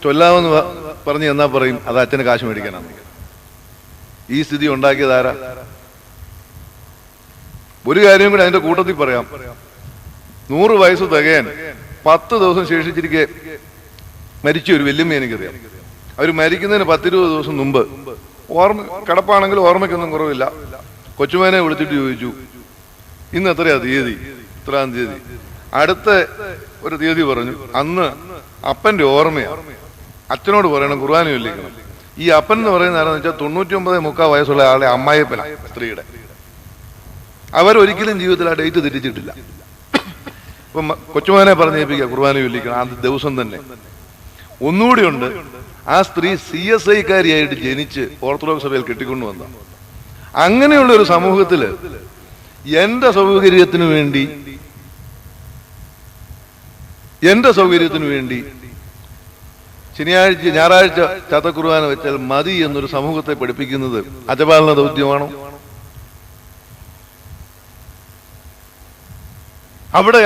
ചൊല്ലാമെന്ന് പറഞ്ഞ് എന്നാ പറയും അത് അച്ഛന് കാശ് മേടിക്കാനാണ്. ഈ സ്ഥിതി ഉണ്ടാക്കിയതാരാ? ഒരു കാര്യം കൂടി അതിന്റെ കൂട്ടത്തിൽ പറയാം. 100 വയസ്സ് തികയാൻ 10 ദിവസം ശേഷിച്ചിരിക്കെ മരിച്ച ഒരു വല്യമ്മ എനിക്കറിയാം. അവർ മരിക്കുന്നതിന് 10-20 ദിവസം മുമ്പ് കിടപ്പാണെങ്കിൽ ഓർമ്മയ്ക്കൊന്നും കുറവില്ല. കൊച്ചുമേനെ വിളിച്ചിട്ട് ചോദിച്ചു, ഇന്ന് എത്രയാ തീയതി? ഇത്രാം തീയതി. അടുത്ത ഒരു തീയതി പറഞ്ഞു. അന്ന് അപ്പന്റെ ഓർമ്മയാണ്. അച്ഛനോട് പറയണം കുർബാന ചൊല്ലിക്കണം. ഈ അപ്പൻ എന്ന് പറയുന്ന ആരാന്ന് വെച്ചാൽ 99-3 വയസ്സുള്ള ആളെ അമ്മായിപ്പന സ്ത്രീയുടെ. അവരൊരിക്കലും ജീവിതത്തിൽ ആ ഡേറ്റ് തെറ്റിച്ചിട്ടില്ല. ഇപ്പം കൊച്ചുമോനെ പറഞ്ഞേൽപ്പിക്കുക കുർബാന ചൊല്ലിക്കണം ആ ദിവസം തന്നെ. ഒന്നുകൂടി ഉണ്ട്, ആ സ്ത്രീ CSI കാരിയായിട്ട് ജനിച്ച് ഓർത്തഡോക്സ് സഭയിൽ കെട്ടിക്കൊണ്ടു വന്ന. അങ്ങനെയുള്ള ഒരു സമൂഹത്തില് എന്റെ സൗകര്യത്തിനു വേണ്ടി ഞായറാഴ്ച ചാത്തക്കുർബാന വെച്ചാൽ മതി എന്നൊരു സമൂഹത്തെ പഠിപ്പിക്കുന്നത് അജപാലന ദൗത്യമാണോ? അവിടെ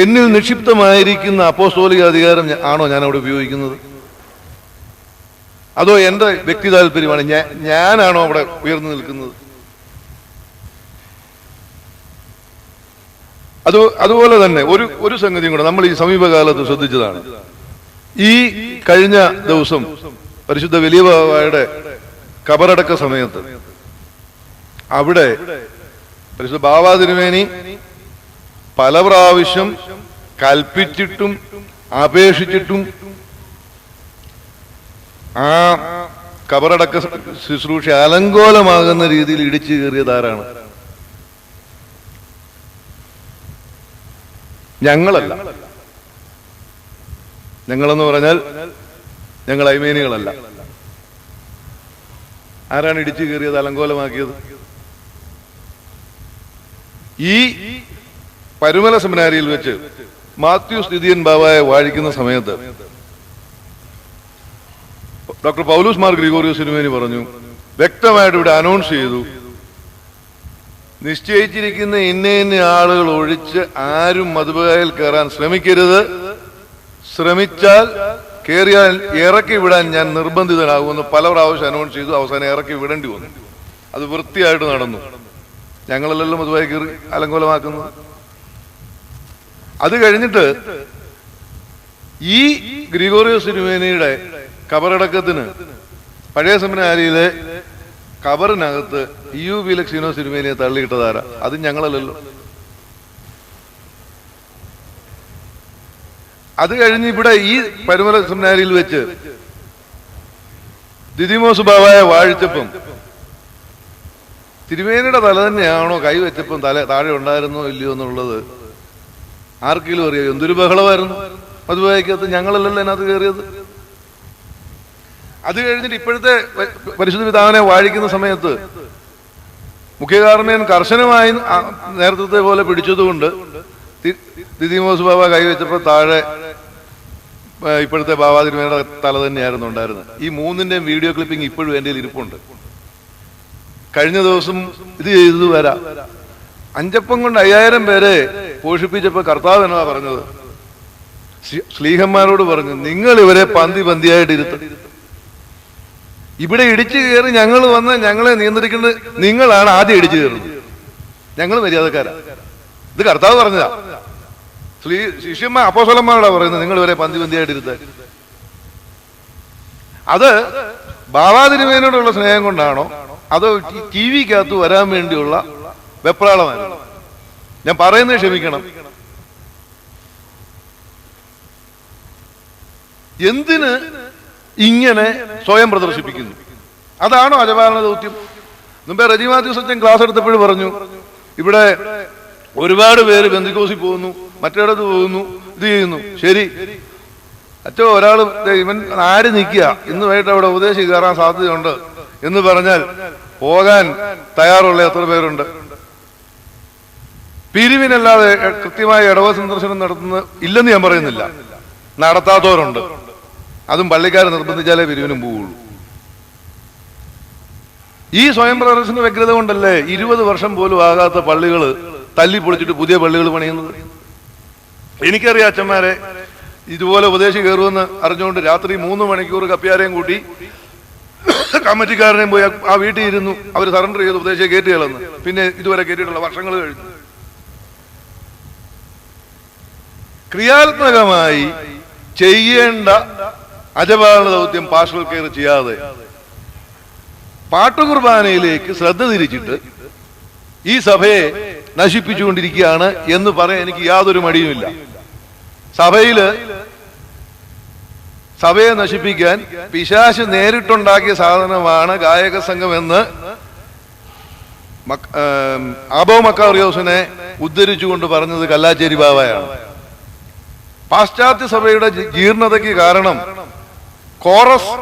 എന്നിൽ നിക്ഷിപ്തമായിരിക്കുന്ന അപ്പോസ്തോലിക അധികാരം ആണോ ഞാൻ അവിടെ ഉപയോഗിക്കുന്നത്? അതോ എന്റെ വ്യക്തി താല്പര്യമാണ്? ഞാനാണോ അവിടെ ഉയർന്നു നിൽക്കുന്നത്? അതുപോലെ തന്നെ ഒരു സംഗതിയും കൂടെ നമ്മൾ ഈ സമീപകാലത്ത് ശ്രദ്ധിച്ചതാണ്. ഈ കഴിഞ്ഞ ദിവസം പരിശുദ്ധ വലിയ ബാവയുടെ കബറടക്ക സമയത്ത് അവിടെ പരിശുദ്ധ ബാവാ തിരുമേനി പല പ്രാവശ്യം കൽപ്പിച്ചിട്ടും അപേക്ഷിച്ചിട്ടും ആ കബറടക്ക ശുശ്രൂഷ അലങ്കോലമാകുന്ന രീതിയിൽ ഇടിച്ചു കയറിയതാരാണ്? ഞങ്ങളല്ല. ഞങ്ങളെന്ന് പറഞ്ഞാൽ ഞങ്ങൾ ഐമേനികളല്ല. ആരാണ് ഇടിച്ചു കയറിയത്, അലങ്കോലമാക്കിയത്? ഈ പരുമല സെമിനാരിയിൽ വെച്ച് മാത്യു സ്ഥിതിയൻ ബാവായെ വാഴിക്കുന്ന സമയത്ത് ഡോക്ടർ പൗലൂസ് മാർ ഗ്രിഗോറിയോസ് തിരുമേനി പറഞ്ഞു, വ്യക്തമായിട്ട് ഇവിടെ അനൗൺസ് ചെയ്തു, നിശ്ചയിച്ചിരിക്കുന്ന ഇന്ന ആളുകൾ ഒഴിച്ച് ആരും മധുബായിൽ കയറാൻ ശ്രമിക്കരുത്. ശ്രമിച്ചാൽ കയറിയാൽ ഇറക്കി വിടാൻ ഞാൻ നിർബന്ധിതനാകുമെന്ന് പല പ്രാവശ്യം അനൗൺസ് ചെയ്തു. അവസാനം ഇറക്കി വിടേണ്ടി വന്നു. അത് വൃത്തിയായിട്ട് നടന്നു. ഞങ്ങളല്ലല്ലോ മധുബായി കയറി അലങ്കോലമാക്കുന്നത്. അത് കഴിഞ്ഞിട്ട് ഈ ഗ്രിഗോറിയോസ് തിരുമേനിയുടെ കബറടക്കത്തിന് പഴയ സെമിനാരിയിലെ കബറിനകത്ത് EU ലക്സീനോസ് തിരുമേനിയെ തള്ളിയിട്ടതാരാ? അത് ഞങ്ങളല്ലല്ലോ. അത് കഴിഞ്ഞ് ഇവിടെ ഈ പരുമല സെമിനാരിയിൽ വെച്ച് ദിദിമോസ് ബാവായെ വാഴിച്ചപ്പം തിരുമേനിയുടെ തല തന്നെയാണോ കൈവച്ചപ്പം താഴെ ഉണ്ടായിരുന്നോ ഇല്ലയോ എന്നുള്ളത് ആർക്കെങ്കിലും അറിയാം. എന്തൊരു ബഹളമായിരുന്നു മധുബായിക്കകത്ത്. ഞങ്ങളല്ലല്ലോ അതിനകത്ത് കയറിയത്. അത് കഴിഞ്ഞിട്ട് ഇപ്പോഴത്തെ പരിശുദ്ധ പിതാവിനെ വാഴിക്കുന്ന സമയത്ത് മുഖ്യകാർമ്മികൻ കർശനമായി നേതൃത്വത്തെ പോലെ പിടിച്ചതുകൊണ്ട് ദിദിമോസ് ബാബ കൈവച്ചപ്പോൾ താഴെ ഇപ്പോഴത്തെ ബാബാ തിരുമേനിയുടെ തല തന്നെയായിരുന്നു ഉണ്ടായിരുന്നത്. ഈ മൂന്നിന്റെയും വീഡിയോ ക്ലിപ്പിംഗ് ഇപ്പോഴും എൻ്റെ ഇരിപ്പുണ്ട്. കഴിഞ്ഞ ദിവസം ഇത് ചെയ്തത് വരാം. അഞ്ചപ്പം കൊണ്ട് 5000 പേരെ പോഷിപ്പിച്ചപ്പോ കർത്താവ് എന്നാ പറഞ്ഞത്? ശ്ലീഹന്മാരോട് പറഞ്ഞു, നിങ്ങൾ ഇവരെ പന്തി പന്തിയായിട്ട് ഇരുത്തും. ഇവിടെ ഇടിച്ചു കയറി ഞങ്ങൾ വന്ന് ഞങ്ങളെ നിയന്ത്രിക്കേണ്ടത് നിങ്ങളാണ് ആദ്യം ഇടിച്ചു കയറുന്നത്. ഞങ്ങൾ മര്യാദക്കാരാ. ഇത് കർത്താവ് പറഞ്ഞതാ. ശിഷ്യന്മാർ അപ്പോസ്തലന്മാരോടാ പറയുന്നത് നിങ്ങൾ ഇവരെ പന്തി പന്തിയായിട്ട് ഇരുത്താൻ. അത് ബാബാ തിരുമേനിയോടുള്ള സ്നേഹം കൊണ്ടാണോ അതോ ടി വിക്കകത്ത് വരാൻ വേണ്ടിയുള്ള വെപ്രാളമായിരുന്നു? ഞാൻ പറയുന്നത് ക്ഷമിക്കണം. എന്തിന് ഇങ്ങനെ സ്വയം പ്രദർശിപ്പിക്കുന്നു? അതാണോ അജപാലന ദൗത്യം? മുമ്പേ റജി മാത്യൂസ് അച്ഛൻ ക്ലാസ് എടുത്തപ്പോഴും പറഞ്ഞു, ഇവിടെ ഒരുപാട് പേര് ബന്ധുക്കോസിൽ പോകുന്നു, മറ്റേടത്ത് പോകുന്നു, ഇത് ചെയ്യുന്നു. ശരി, അച്ഛൻ ഒരാൾ ഇവൻ ആര് നിൽക്കുക, ഇന്ന് വൈകിട്ട് അവിടെ ഉപദേശി കയറാൻ സാധ്യതയുണ്ട് എന്ന് പറഞ്ഞാൽ പോകാൻ തയ്യാറുള്ള എത്ര പേരുണ്ട്? പിരിവിനല്ലാതെ കൃത്യമായ ഇടവ സന്ദർശനം നടത്തുന്ന ഇല്ലെന്ന് ഞാൻ പറയുന്നില്ല, നടത്താത്തവരുണ്ട്. അതും പള്ളിക്കാർ നിർബന്ധിച്ചാലേ പിരിവിനും പോവുള്ളൂ. ഈ സ്വയം പ്രദർശന വ്യഗ്രത കൊണ്ടല്ലേ 20 വർഷം പോലും ആകാത്ത പള്ളികൾ തല്ലി പൊളിച്ചിട്ട് പുതിയ പള്ളികൾ പണിയുന്നത്. എനിക്കറിയാം അച്ഛന്മാരെ ഇതുപോലെ ഉപദേശി കയറുമെന്ന് അറിഞ്ഞുകൊണ്ട് രാത്രി 3 മണിക്കൂർ കപ്പ്യാരെയും കൂട്ടി കമ്മിറ്റിക്കാരനെയും പോയി ആ വീട്ടിൽ ഇരുന്നു. അവർ സറണ്ടർ ചെയ്ത് ഉപദേശിയെ കയറ്റുകളെന്ന്. പിന്നെ ഇതുവരെ കയറ്റിയിട്ടുള്ള വർഷങ്ങൾ കഴിഞ്ഞു. ക്രിയാത്മകമായി ചെയ്യേണ്ട അജപാലന ദൗത്യം പാസ്റ്ററൽ കെയർ ചെയ്യാതെ പാട്ടുകുർബാനയിലേക്ക് ശ്രദ്ധ തിരിച്ചിട്ട് ഈ സഭയെ നശിപ്പിച്ചുകൊണ്ടിരിക്കുകയാണ് എന്ന് പറയാൻ എനിക്ക് യാതൊരു മടിയുമില്ല. സഭയെ നശിപ്പിക്കാൻ പിശാച് നേരിട്ടുണ്ടാക്കിയ സാധനമാണ് ഗായക സംഘം എന്ന് ആബോ മക്കാറിയോസിനെ ഉദ്ധരിച്ചുകൊണ്ട് പറഞ്ഞത് കല്ലാച്ചേരി ബാബയാണ്. പാശ്ചാത്യ സഭയുടെ ജീർണതയ്ക്ക് കാരണം കോറസ്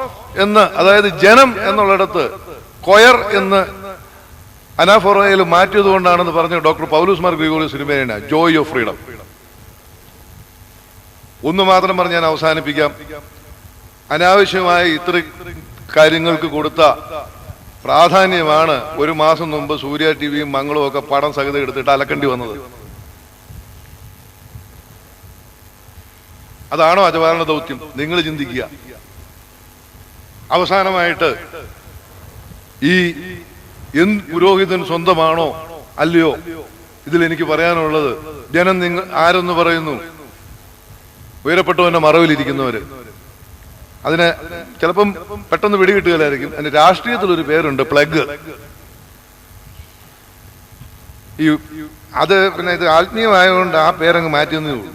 എന്ന്, അതായത് ജനം എന്നുള്ളിടത്ത് കൊയർ എന്ന് അനാഫോറയിൽ മാറ്റിയത് കൊണ്ടാണെന്ന് പറഞ്ഞ ഡോക്ടർ പൗലൂസ് മാർ ഗ്രിഗോറിയോസ് തിരുമേനിയാണ് ജോയ് ഓഫ് ഫ്രീഡം. ഒന്ന് മാത്രം പറഞ്ഞ് ഞാൻ അവസാനിപ്പിക്കാം. അനാവശ്യമായി ഇത്ര കാര്യങ്ങൾക്ക് കൊടുത്ത പ്രാധാന്യമാണ് 1 മാസം മുമ്പ് സൂര്യ ടിവിയും മംഗളവും ഒക്കെ പടം സഹിതം എടുത്തിട്ട് അലക്കേണ്ടി വന്നത്. അതാണോ അജപാലന ദൗത്യം? നിങ്ങൾ ചിന്തിക്കുക. അവസാനമായിട്ട് ഈ പുരോഹിതൻ സ്വന്തമാണോ അല്ലയോ? ഇതിൽ എനിക്ക് പറയാനുള്ളത്, ജനം നിങ്ങൾ ആരെന്ന് പറയുന്നു? ഉയരപ്പെട്ടവന്റെ മറവിലിരിക്കുന്നവര്. അതിന് ചിലപ്പം പെട്ടെന്ന് പിടികിട്ടുകയായിരിക്കും. അതിന് രാഷ്ട്രീയത്തിലൊരു പേരുണ്ട്, പ്ലഗ്. അത് പിന്നെ ഇത് ആത്മീയമായതുകൊണ്ട് ആ പേരങ്ങ് മാറ്റിയെന്നേ ഉള്ളൂ.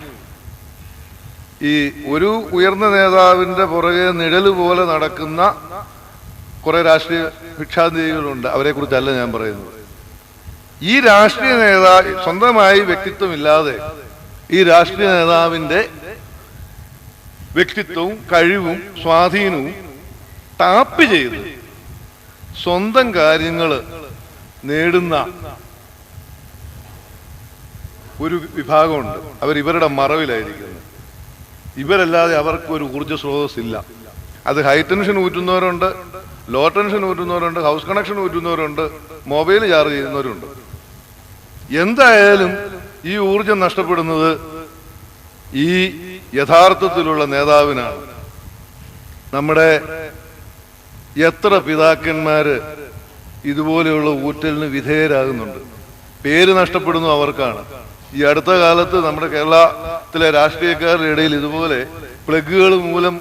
ഈ ഒരു ഉയർന്ന നേതാവിന്റെ പുറകെ നിഴല് പോലെ നടക്കുന്ന കുറെ രാഷ്ട്രീയ ഭിക്ഷാന്തേഹികളുണ്ട്. അവരെ കുറിച്ചല്ല ഞാൻ പറയുന്നത്. ഈ രാഷ്ട്രീയ നേതാവ് സ്വന്തമായി വ്യക്തിത്വമില്ലാതെ ഈ രാഷ്ട്രീയ നേതാവിന്റെ വ്യക്തിത്വവും കഴിവും സ്വാധീനവും ടാപ്പ് ചെയ്ത് സ്വന്തം കാര്യങ്ങൾ നേടുന്ന ഒരു വിഭാഗമുണ്ട്. ഇവരുടെ മറവിലായിരിക്കുന്നത്. ഇവരല്ലാതെ അവർക്ക് ഒരു ഊർജ്ജ സ്രോതസ് ഇല്ല. അത് ഹൈ ടെൻഷൻ ഊറ്റുന്നവരുണ്ട്, ലോ ടെൻഷൻ ഊറ്റുന്നവരുണ്ട്, ഹൗസ് കണക്ഷൻ ഊറ്റുന്നവരുണ്ട്, മൊബൈൽ ചാർജ് ചെയ്യുന്നവരുണ്ട്. എന്തായാലും ഈ ഊർജം നഷ്ടപ്പെടുന്നത് ഈ യഥാർത്ഥത്തിലുള്ള നേതാവിനാണ്. നമ്മുടെ എത്ര പിതാക്കന്മാര് ഇതുപോലെയുള്ള ഊറ്റലിന് വിധേയരാകുന്നുണ്ട്. പേര് നഷ്ടപ്പെടുന്നു അവർക്കാണ്. ഈ അടുത്ത കാലത്ത് നമ്മുടെ കേരളത്തിലെ രാഷ്ട്രീയക്കാരുടെ ഇടയിൽ ഇതുപോലെ പ്ലഗുകൾ മൂലം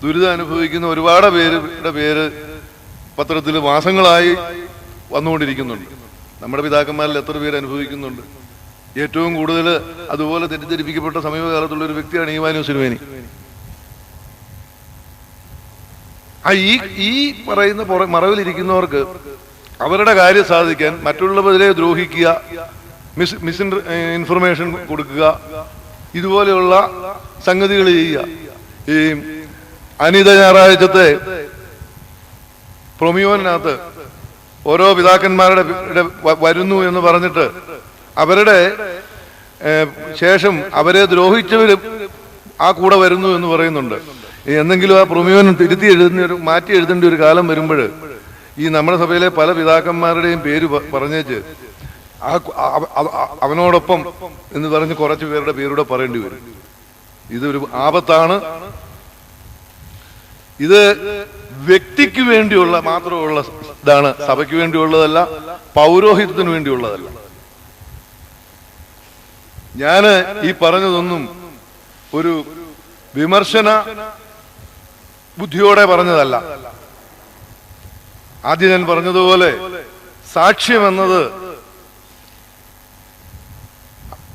ദുരിതം അനുഭവിക്കുന്ന ഒരുപാട് പേരുടെ പേര് പത്രത്തിൽ മാസങ്ങളായി വന്നുകൊണ്ടിരിക്കുന്നുണ്ട്. നമ്മുടെ പിതാക്കന്മാരിൽ എത്ര പേര് അനുഭവിക്കുന്നുണ്ട്? ഏറ്റവും കൂടുതൽ അതുപോലെ തെറ്റിദ്ധരിപ്പിക്കപ്പെട്ട സമീപകാലത്തുള്ള ഒരു വ്യക്തിയാണ് ഈവാനൂസ് തിരുമേനി. ഈ പറയുന്ന മറവിലിരിക്കുന്നവർക്ക് അവരുടെ കാര്യം സാധിക്കാൻ മറ്റുള്ളവരെ ദ്രോഹിക്കുക, ഇൻഫർമേഷൻ കൊടുക്കുക, ഇതുപോലെയുള്ള സംഗതികൾ ചെയ്യുക. ഈ അനിത ഞായറാഴ്ചത്തെ പ്രൊമിയോനകത്ത് ഓരോ പിതാക്കന്മാരുടെ വരുന്നു എന്ന് പറഞ്ഞിട്ട് അവരുടെ ശേഷം അവരെ ദ്രോഹിച്ചവരും ആ കൂടെ വരുന്നു എന്ന് പറയുന്നുണ്ട്. എന്തെങ്കിലും ആ പ്രമേയം തിരുത്തി മാറ്റി എഴുതേണ്ട ഒരു കാലം വരുമ്പോൾ ഈ നമ്മുടെ സഭയിലെ പല പിതാക്കന്മാരുടെയും പേര് പറഞ്ഞേച്ച് അവനോടൊപ്പം എന്ന് പറഞ്ഞ് കുറച്ചു പേരുടെ പേരൂടെ പറയേണ്ടി വരും. ഇതൊരു ആപത്താണ്. ഇത് വ്യക്തിക്ക് വേണ്ടിയുള്ള മാത്രമുള്ള ഇതാണ്, സഭയ്ക്ക് വേണ്ടിയുള്ളതല്ല, പൗരോഹിത്യത്തിന് വേണ്ടിയുള്ളതല്ല. ഞാന് ഈ പറഞ്ഞതൊന്നും ഒരു വിമർശന ബുദ്ധിയോടെ പറഞ്ഞതല്ല. ആദ്യം ഞാൻ പറഞ്ഞതുപോലെ സാക്ഷ്യം എന്നത്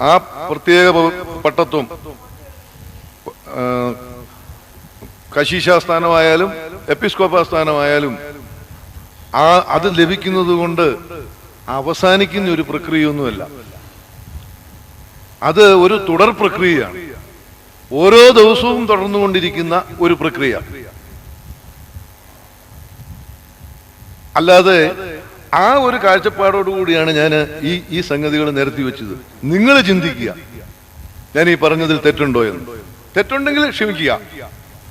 ആ പ്രത്യേക പട്ടത്വം കശീശാസ്ഥാനമായാലും എപ്പിസ്കോപ്പാസ്ഥാനമായാലും അത് ലഭിക്കുന്നത് കൊണ്ട് അവസാനിക്കുന്ന ഒരു പ്രക്രിയയൊന്നുമല്ല. അത് ഒരു തുടർ പ്രക്രിയയാണ്, ഓരോ ദിവസവും തുടർന്നുകൊണ്ടിരിക്കുന്ന ഒരു പ്രക്രിയ. അല്ലാതെ ആ ഒരു കാഴ്ചപ്പാടോടുകൂടിയാണ് ഞാൻ ഈ സംഗതികൾ നിരത്തി വെച്ചത്. നിങ്ങൾ ചിന്തിക്കുക, ഞാൻ ഈ പറഞ്ഞതിൽ തെറ്റുണ്ടോ എന്ന്. തെറ്റുണ്ടെങ്കിൽ ക്ഷമിക്കുക,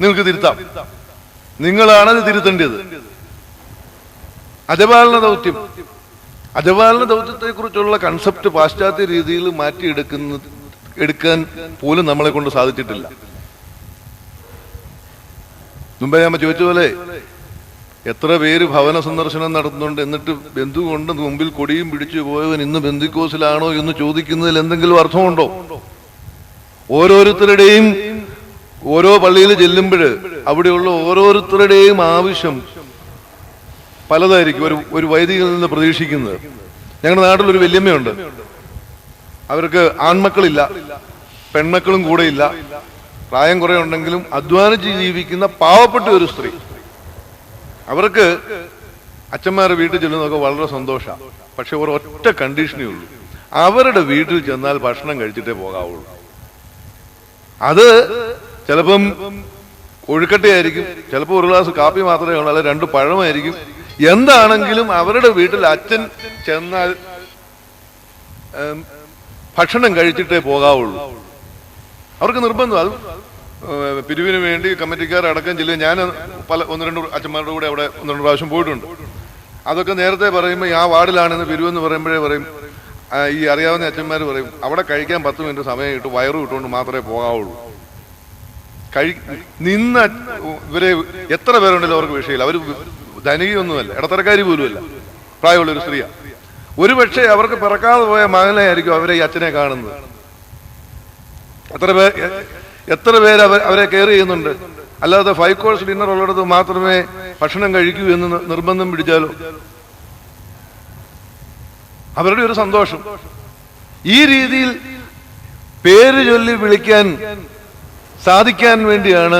നിങ്ങൾക്ക് തിരുത്താം. നിങ്ങളാണത് തിരുത്തേണ്ടത്. അജപാലന ദൗത്യത്തെ കുറിച്ചുള്ള കൺസെപ്റ്റ് പാശ്ചാത്യ രീതിയിൽ എടുക്കാൻ പോലും നമ്മളെ കൊണ്ട് സാധിച്ചിട്ടില്ല. മുമ്പേ ഞാൻ ചോദിച്ച പോലെ എത്ര പേര് ഭവന സന്ദർശനം നടത്തുന്നുണ്ട്, എന്നിട്ട് ബന്ധുകൊണ്ട് മുമ്പിൽ കൊടിയും പിടിച്ചു പോയവൻ ഇന്ന് ബന്ധുക്കോസിലാണോ എന്ന് ചോദിക്കുന്നതിൽ എന്തെങ്കിലും അർത്ഥമുണ്ടോ? ഓരോരുത്തരുടെയും ഓരോ പള്ളിയിൽ ചെല്ലുമ്പോൾ അവിടെയുള്ള ഓരോരുത്തരുടെയും ആവശ്യം പലതായിരിക്കും ഒരു വൈദികനിൽ നിന്ന് പ്രതീക്ഷിക്കുന്നത്. ഞങ്ങളുടെ നാട്ടിലൊരു വല്യമ്മയുണ്ട്. അവർക്ക് ആൺമക്കളില്ല, പെൺമക്കളും കൂടെയില്ല. പ്രായം കുറെ ഉണ്ടെങ്കിലും അധ്വാനിച്ച് ജീവിക്കുന്ന പാവപ്പെട്ട ഒരു സ്ത്രീ. അവർക്ക് അച്ഛന്മാരുടെ വീട്ടിൽ ചെല്ലുന്നതൊക്കെ വളരെ സന്തോഷമാണ്. പക്ഷെ ഒരൊറ്റ കണ്ടീഷനേ ഉള്ളൂ, അവരുടെ വീട്ടിൽ ചെന്നാൽ ഭക്ഷണം കഴിച്ചിട്ടേ പോകാവുള്ളൂ. അത് ചിലപ്പം കൊഴുക്കട്ടയായിരിക്കും, ചിലപ്പോൾ ഒരു ഗ്ലാസ് കാപ്പി മാത്രമേ ഉള്ളൂ, അല്ലെ 2 പഴമായിരിക്കും. എന്താണെങ്കിലും അവരുടെ വീട്ടിൽ അച്ഛൻ ചെന്നാൽ ഭക്ഷണം കഴിച്ചിട്ടേ പോകാവുള്ളൂ. അവർക്ക് നിർബന്ധം. അത് പിരിവിന് വേണ്ടി കമ്മിറ്റിക്കാരടക്കം ചെല്ലും. ഞാൻ 1-2 അച്ഛന്മാരുടെ കൂടെ അവിടെ 1-2 പ്രാവശ്യം പോയിട്ടുണ്ട്. അതൊക്കെ നേരത്തെ പറയുമ്പോൾ ആ വാർഡിലാണെന്ന് പിരിവെന്ന് പറയുമ്പോഴേ പറയും, ഈ അറിയാവുന്ന അച്ഛന്മാർ പറയും, അവിടെ കഴിക്കാൻ 10 മിനിറ്റ് സമയം ഇട്ട് വയറ് വിട്ടുകൊണ്ട് മാത്രമേ പോകാവുള്ളൂ. ഇവരെ എത്ര പേരുണ്ടല്ലോ അവർക്ക് വിഷയമില്ല. അവർ ധനികയൊന്നുമല്ല, ഇടത്തരക്കാരി പോലുമല്ല, പ്രായമുള്ളൊരു സ്ത്രീയാണ്. ഒരുപക്ഷെ അവർക്ക് പിറക്കാതെ പോയ മകനെ ആയിരിക്കും അവരെ ഈ അച്ഛനെ കാണുന്നത്. എത്ര പേര് അവരെ കെയർ ചെയ്യുന്നുണ്ട്. അല്ലാതെ 5 കോഴ്സ് ഡിന്നർ ഉള്ളിടത്ത് മാത്രമേ ഭക്ഷണം കഴിക്കൂ എന്ന് നിർബന്ധം പിടിച്ചാലോ? അവരുടെ ഒരു സന്തോഷം. ഈ രീതിയിൽ പേര് ചൊല്ലി വിളിക്കാൻ സാധിക്കാൻ വേണ്ടിയാണ്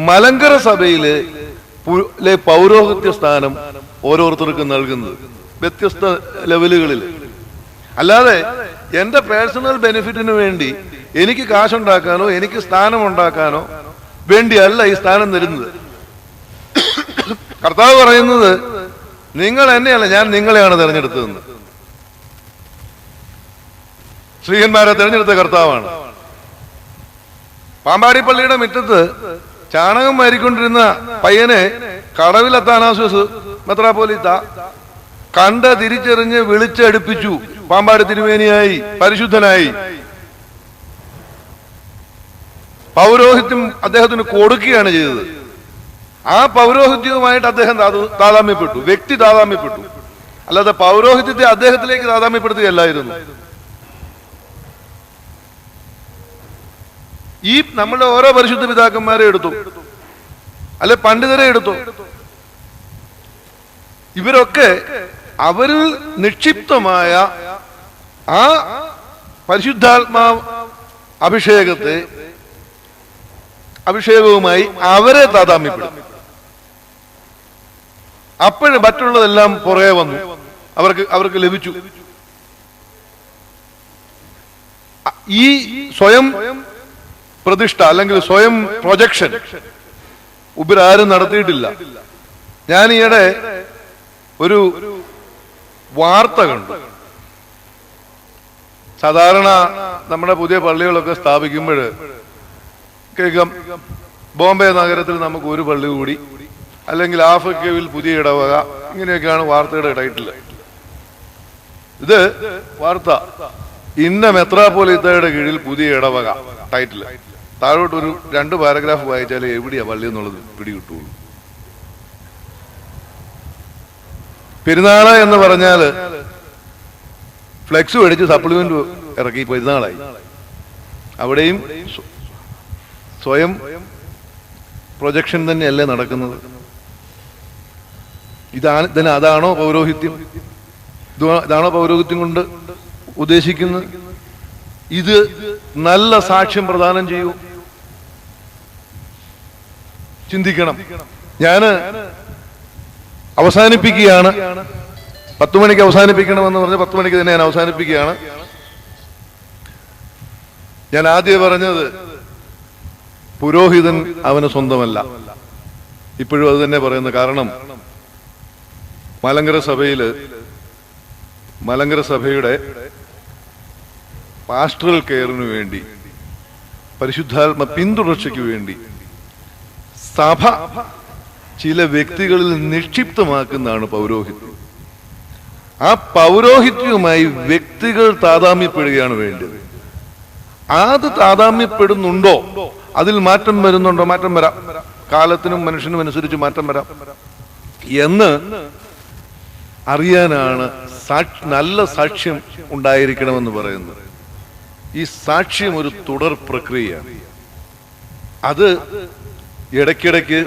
മലങ്കര സഭയിലെ പൗരോഹിത്യ സ്ഥാനം ഓരോരുത്തർക്കും നൽകുന്നത്, വ്യത്യസ്ത ലെവലുകളിൽ. അല്ലാതെ എന്റെ പേഴ്സണൽ ബെനിഫിറ്റിന് വേണ്ടി എനിക്ക് കാശുണ്ടാക്കാനോ എനിക്ക് സ്ഥാനം ഉണ്ടാക്കാനോ വേണ്ടിയല്ല ഈ സ്ഥാനം തരുന്നത്. കർത്താവ് പറയുന്നത് നിങ്ങൾ എന്നെയല്ല, ഞാൻ നിങ്ങളെയാണ് തെരഞ്ഞെടുത്തതെന്ന്. സ്ത്രീയന്മാരെ തെരഞ്ഞെടുത്ത കർത്താവാണ്. പാമ്പാടി പള്ളിയുടെ മുറ്റത്ത് ചാണകം വാരിക്കൊണ്ടിരുന്ന പയ്യനെ കടവിൽ അത്താനാസ്യോസ് മെത്രാപ്പോലീത്ത കണ്ട് തിരിച്ചറിഞ്ഞ് വിളിച്ചടുപ്പിച്ചു. പാമ്പാടി തിരുമേനിയായി, പരിശുദ്ധനായി. പൗരോഹിത്യം അദ്ദേഹത്തിന് കൊടുക്കുകയാണ് ചെയ്തത്. ആ പൗരോഹിത്യവുമായിട്ട് അദ്ദേഹം താതാമ്യപ്പെട്ടു, വ്യക്തി താതാമ്യപ്പെട്ടു. അല്ലാതെ പൗരോഹിത്യത്തെ അദ്ദേഹത്തിലേക്ക് താതാമ്യപ്പെടുത്തുകയല്ലായിരുന്നു. ഈ നമ്മളുടെ ഓരോ പരിശുദ്ധ പിതാക്കന്മാരെ എടുത്തു, അല്ലെ പണ്ഡിതരെ എടുത്തു, ഇവരൊക്കെ അവരിൽ നിക്ഷിപ്തമായ ആ പരിശുദ്ധാത്മാ അഭിഷേകവുമായി അവരെ താതാമ്യപ്പെടും. അപ്പോഴും മറ്റുള്ളതെല്ലാം പുറകെ വന്നു, അവർക്ക് ലഭിച്ചു. ഈ സ്വയം പ്രതിഷ്ഠ അല്ലെങ്കിൽ സ്വയം പ്രൊജക്ഷൻ ഇവരാരും നടത്തിയിട്ടില്ല. ഞാൻ ഈയിടെ ഒരു വാർത്ത കണ്ടു. സാധാരണ നമ്മുടെ പുതിയ പള്ളികളൊക്കെ സ്ഥാപിക്കുമ്പോൾ കേൾക്കാം, ബോംബെ നഗരത്തിൽ നമുക്ക് ഒരു പള്ളി കൂടി, അല്ലെങ്കിൽ ആഫ്രിക്കയിൽ പുതിയ ഇടവക, ഇങ്ങനെയൊക്കെയാണ് വാർത്തയുടെ ടൈറ്റിൽ. ഇത് വാർത്ത ഇന്ന മെത്രാപ്പോലീത്തയുടെ കീഴിൽ പുതിയ ഇടവക ടൈറ്റില്. താഴോട്ടൊരു 2 പാരഗ്രാഫ് വായിച്ചാലേ എവിടെയാ പള്ളി എന്നുള്ളത് പിടികിട്ടുള്ളൂ. പെരുന്നാള് എന്ന് പറഞ്ഞാല് ഫ്ലെക്സ് മേടിച്ച് സപ്ലിമെന്റ് ഇറക്കി പെരുന്നാളായി. അവിടെയും സ്വയം പ്രൊജക്ഷൻ തന്നെയല്ലേ നടക്കുന്നത്? അതാണോ പൗരോഹിത്യം? ഇതാണോ പൗരോഹിത്യം കൊണ്ട് ഉദ്ദേശിക്കുന്നത്? ഇത് നല്ല സാക്ഷ്യം പ്രദാനം ചെയ്യൂ. ചിന്തിക്കണം. ഞാന് അവസാനിപ്പിക്കുകയാണ്. 10 മണിക്ക് അവസാനിപ്പിക്കണമെന്ന് പറഞ്ഞ് 10 മണിക്ക് തന്നെ ഞാൻ അവസാനിപ്പിക്കുകയാണ്. ഞാൻ ആദ്യം പറഞ്ഞത് പുരോഹിതൻ അവന് സ്വന്തമല്ല. ഇപ്പോഴും അത് തന്നെ പറയുന്നത്. കാരണം മലങ്കര സഭയുടെ പാസ്റ്ററൽ കെയറിനു വേണ്ടി, പരിശുദ്ധാത്മ പിന്തുടർച്ചയ്ക്ക് വേണ്ടി സഭ ചില വ്യക്തികളിൽ നിക്ഷിപ്തമാക്കുന്നതാണ് പൗരോഹിത്യം. ആ പൗരോഹിത്യവുമായി വ്യക്തികൾ താതാമ്യപ്പെടുകയാണ് വേണ്ടത്. അത് താതാമ്യപ്പെടുന്നുണ്ടോ? അതിൽ മാറ്റം വരുന്നുണ്ടോ? മാറ്റം വരാം. കാലത്തിനും മനുഷ്യനും അനുസരിച്ച് മാറ്റം വരാം എന്ന് അറിയാനാണ് നല്ല സാക്ഷ്യം ഉണ്ടായിരിക്കണമെന്ന് പറയുന്നത്. ഈ സാക്ഷ്യം ഒരു തുടർ പ്രക്രിയയാണ്. അത് ഇടയ്ക്കിടയ്ക്ക്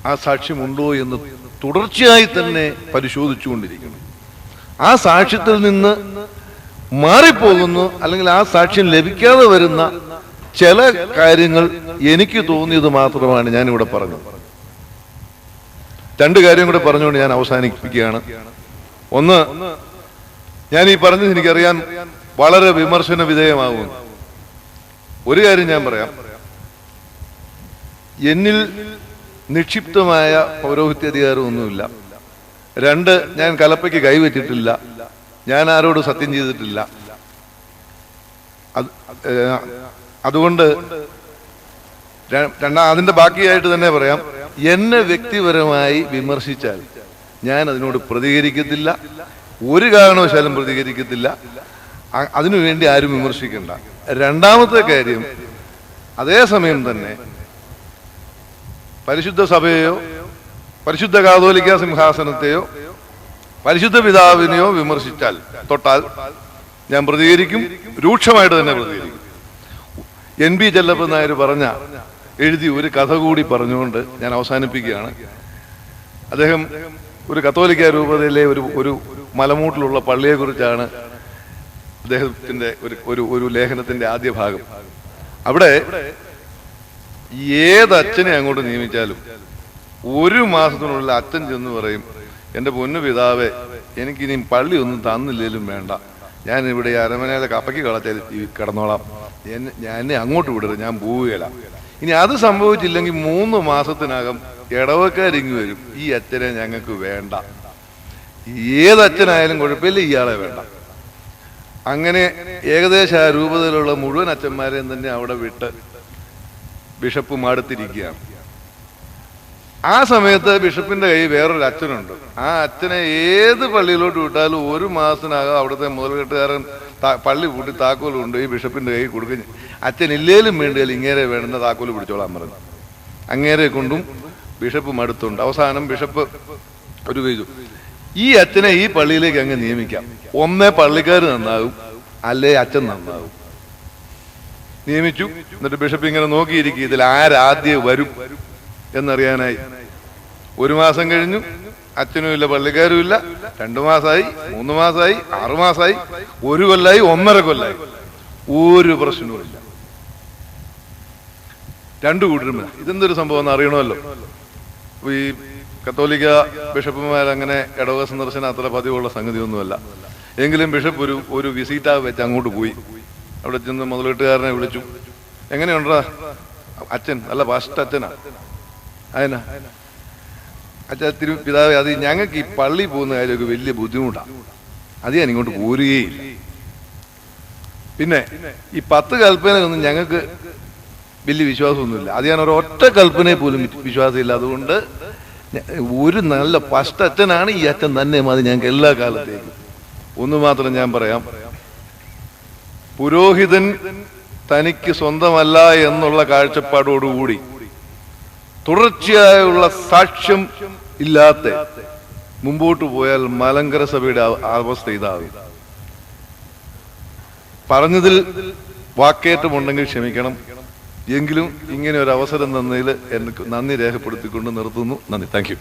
ആ സാക്ഷ്യമുണ്ടോ എന്ന് തുടർച്ചയായി തന്നെ പരിശോധിച്ചുകൊണ്ടിരിക്കണം. ആ സാക്ഷ്യത്തിൽ നിന്ന് മാറിപ്പോകുന്നു, അല്ലെങ്കിൽ ആ സാക്ഷ്യം ലഭിക്കാതെ വരുന്ന ചില കാര്യങ്ങൾ എനിക്ക് തോന്നിയത് മാത്രമാണ് ഞാനിവിടെ പറഞ്ഞത്. 2 കാര്യം കൂടെ പറഞ്ഞുകൊണ്ട് ഞാൻ അവസാനിപ്പിക്കുകയാണ്. ഒന്ന്, ഞാൻ ഈ പറഞ്ഞത് എനിക്കറിയാൻ വളരെ വിമർശന വിധേയമാകുന്നു. ഒരു കാര്യം ഞാൻ പറയാം, എന്നിൽ നിക്ഷിപ്തമായ പൗരോഹിത്യാധികാരമൊന്നുമില്ല. 2, ഞാൻ കലപ്പയ്ക്ക് കൈവച്ചിട്ടില്ല. ഞാൻ ആരോട് സത്യം ചെയ്തിട്ടില്ല. അതുകൊണ്ട് അതിന്റെ ബാക്കിയായിട്ട് തന്നെ പറയാം, എന്നെ വ്യക്തിപരമായി വിമർശിച്ചാൽ ഞാൻ അതിനോട് പ്രതികരിക്കത്തില്ല. ഒരു കാരണവശാലും പ്രതികരിക്കത്തില്ല. അതിനുവേണ്ടി ആരും വിമർശിക്കണ്ട. 2ാമത്തെ കാര്യം, അതേസമയം തന്നെ പരിശുദ്ധ സഭയെയോ പരിശുദ്ധ കാതോലിക്ക സിംഹാസനത്തെയോ പരിശുദ്ധ പിതാവിനെയോ തൊട്ടാൽ ഞാൻ പ്രതികരിക്കും. രൂക്ഷമായിട്ട് തന്നെ പ്രതികരിക്കും. NB ചെല്ലപ്പൻ നായർ എഴുതി ഒരു കഥ കൂടി പറഞ്ഞുകൊണ്ട് ഞാൻ അവസാനിപ്പിക്കുകയാണ്. അദ്ദേഹം ഒരു കത്തോലിക്ക രൂപതയിലെ ഒരു മലമൂട്ടിലുള്ള പള്ളിയെ കുറിച്ചാണ് അദ്ദേഹത്തിന്റെ ഒരു ലേഖനത്തിന്റെ ആദ്യ ഭാഗം. അവിടെ ഏത് അച്ഛനെ അങ്ങോട്ട് നിയമിച്ചാലും 1 മാസത്തിനുള്ളിൽ അച്ഛൻ ചെന്ന് പറയും, എന്റെ പൊന്നു പിതാവെ, എനിക്കിനി പള്ളി ഒന്നും തന്നില്ലേലും വേണ്ട, ഞാൻ ഇവിടെ അരമനയിലെ കപ്പയ്ക്ക് കളച്ചാൽ കിടന്നോളാം, എന്നെ അങ്ങോട്ട് വിടരുത്, ഞാൻ പോവുകയില്ല. ഇനി അത് സംഭവിച്ചില്ലെങ്കിൽ 3 മാസത്തിനകം ഇടവക്കാരിങ്ങി വരും, ഈ അച്ഛനെ ഞങ്ങൾക്ക് വേണ്ട, ഏതച്ഛനായാലും കുഴപ്പമില്ല, ഇയാളെ വേണ്ട. അങ്ങനെ ഏകദേശം ആ രൂപത്തിലുള്ള മുഴുവൻ അച്ഛന്മാരെയും തന്നെ അവിടെ വിട്ട് ബിഷപ്പ് മടുത്തിരിക്കുകയാണ്. ആ സമയത്ത് ബിഷപ്പിന്റെ കയ്യിൽ വേറൊരു അച്ഛനുണ്ട്. ആ അച്ഛനെ ഏത് പള്ളിയിലോട്ട് വിട്ടാലും 1 മാസത്തിനകം അവിടുത്തെ മുതൽകെട്ടുകാരൻ പള്ളി പൂട്ടി താക്കോൽ കൊണ്ടുപോയി ബിഷപ്പിന്റെ കയ്യിൽ കൊടുക്കും. അച്ഛൻ ഇല്ലേലും വേണ്ടിയാൽ ഇങ്ങേരെ വേണ്ടുന്ന താക്കോൽ പിടിച്ചോളാൻ പറഞ്ഞു. അങ്ങേരെ കൊണ്ടും ബിഷപ്പ് മടുത്തുണ്ട്. അവസാനം ബിഷപ്പ് ഒരു ചെയ്തു, ഈ അച്ഛനെ ഈ പള്ളിയിലേക്ക് അങ്ങ് നിയമിക്കാം, ഒന്നേ പള്ളിക്കാർ നന്നാകും, അല്ലേ അച്ഛൻ നന്നാകും. നിയമിച്ചു. എന്നിട്ട് ബിഷപ്പ് ഇങ്ങനെ നോക്കിയിരിക്കും, ഇതിൽ ആരാദ്യം വരും എന്നറിയാനായി. 1 മാസം കഴിഞ്ഞു, അച്ഛനും ഇല്ല, പള്ളിക്കാരും ഇല്ല. 2 മാസമായി, 3 മാസമായി, 6 മാസമായി, 1 കൊല്ലായി, 1.5 കൊല്ലായി, ഒരു പ്രശ്നവുമില്ല. 2 കൂട്ടരും ഇതെന്തൊരു സംഭവം എന്ന് അറിയണമല്ലോ. ഈ കത്തോലിക്ക ബിഷപ്പുമാരങ്ങനെ ഇടവക സന്ദർശനം അത്ര പതിവുള്ള സംഗതിയൊന്നുമല്ല. എങ്കിലും ബിഷപ്പ് ഒരു വിസിറ്റാ വെച്ച് അങ്ങോട്ട് പോയി. അവിടെ ചെന്ന് മുതലെട്ടുകാരനെ വിളിച്ചു, എങ്ങനെയുണ്ടാ അച്ഛൻ? നല്ല ഫസ്റ്റ് അച്ഛനാ. അതിനാ അച്ഛൻ പിതാവേ, അത് ഞങ്ങൾക്ക് ഈ പള്ളി പോകുന്ന കാര്യമൊക്കെ വലിയ ബുദ്ധിമുട്ടാണ്, അത് ഞാൻ ഇങ്ങോട്ട് പോരുകയില്ല. പിന്നെ ഈ 10 കൽപ്പനയൊന്നും ഞങ്ങൾക്ക് വലിയ വിശ്വാസമൊന്നുമില്ല. അത് ഞാൻ ഒരൊറ്റ കൽപ്പനയെ പോലും വിശ്വാസമില്ല. അതുകൊണ്ട് ഒരു നല്ല ഫസ്റ്റ് അച്ഛനാണ് ഈ അച്ഛൻ തന്നെ മതി ഞങ്ങൾക്ക് എല്ലാ കാലത്തേക്കും. ഒന്ന് മാത്രം ഞാൻ പറയാം, പുരോഹിതൻ തനിക്ക് സ്വന്തമല്ല എന്നുള്ള കാഴ്ചപ്പാടോടുകൂടി തുടർച്ചയായുള്ള സാക്ഷ്യം ഇല്ലാത്ത മുമ്പോട്ട് പോയാൽ മലങ്കര സഭയുടെ അവസ്ഥ ഇതാകും. പറഞ്ഞതിൽ വാക്കേറ്റമുണ്ടെങ്കിൽ ക്ഷമിക്കണം. എങ്കിലും ഇങ്ങനെ ഒരു അവസരം തന്നതിൽ എനിക്ക് നന്ദി രേഖപ്പെടുത്തിക്കൊണ്ട് നിർത്തുന്നു. നന്ദി. Thank you.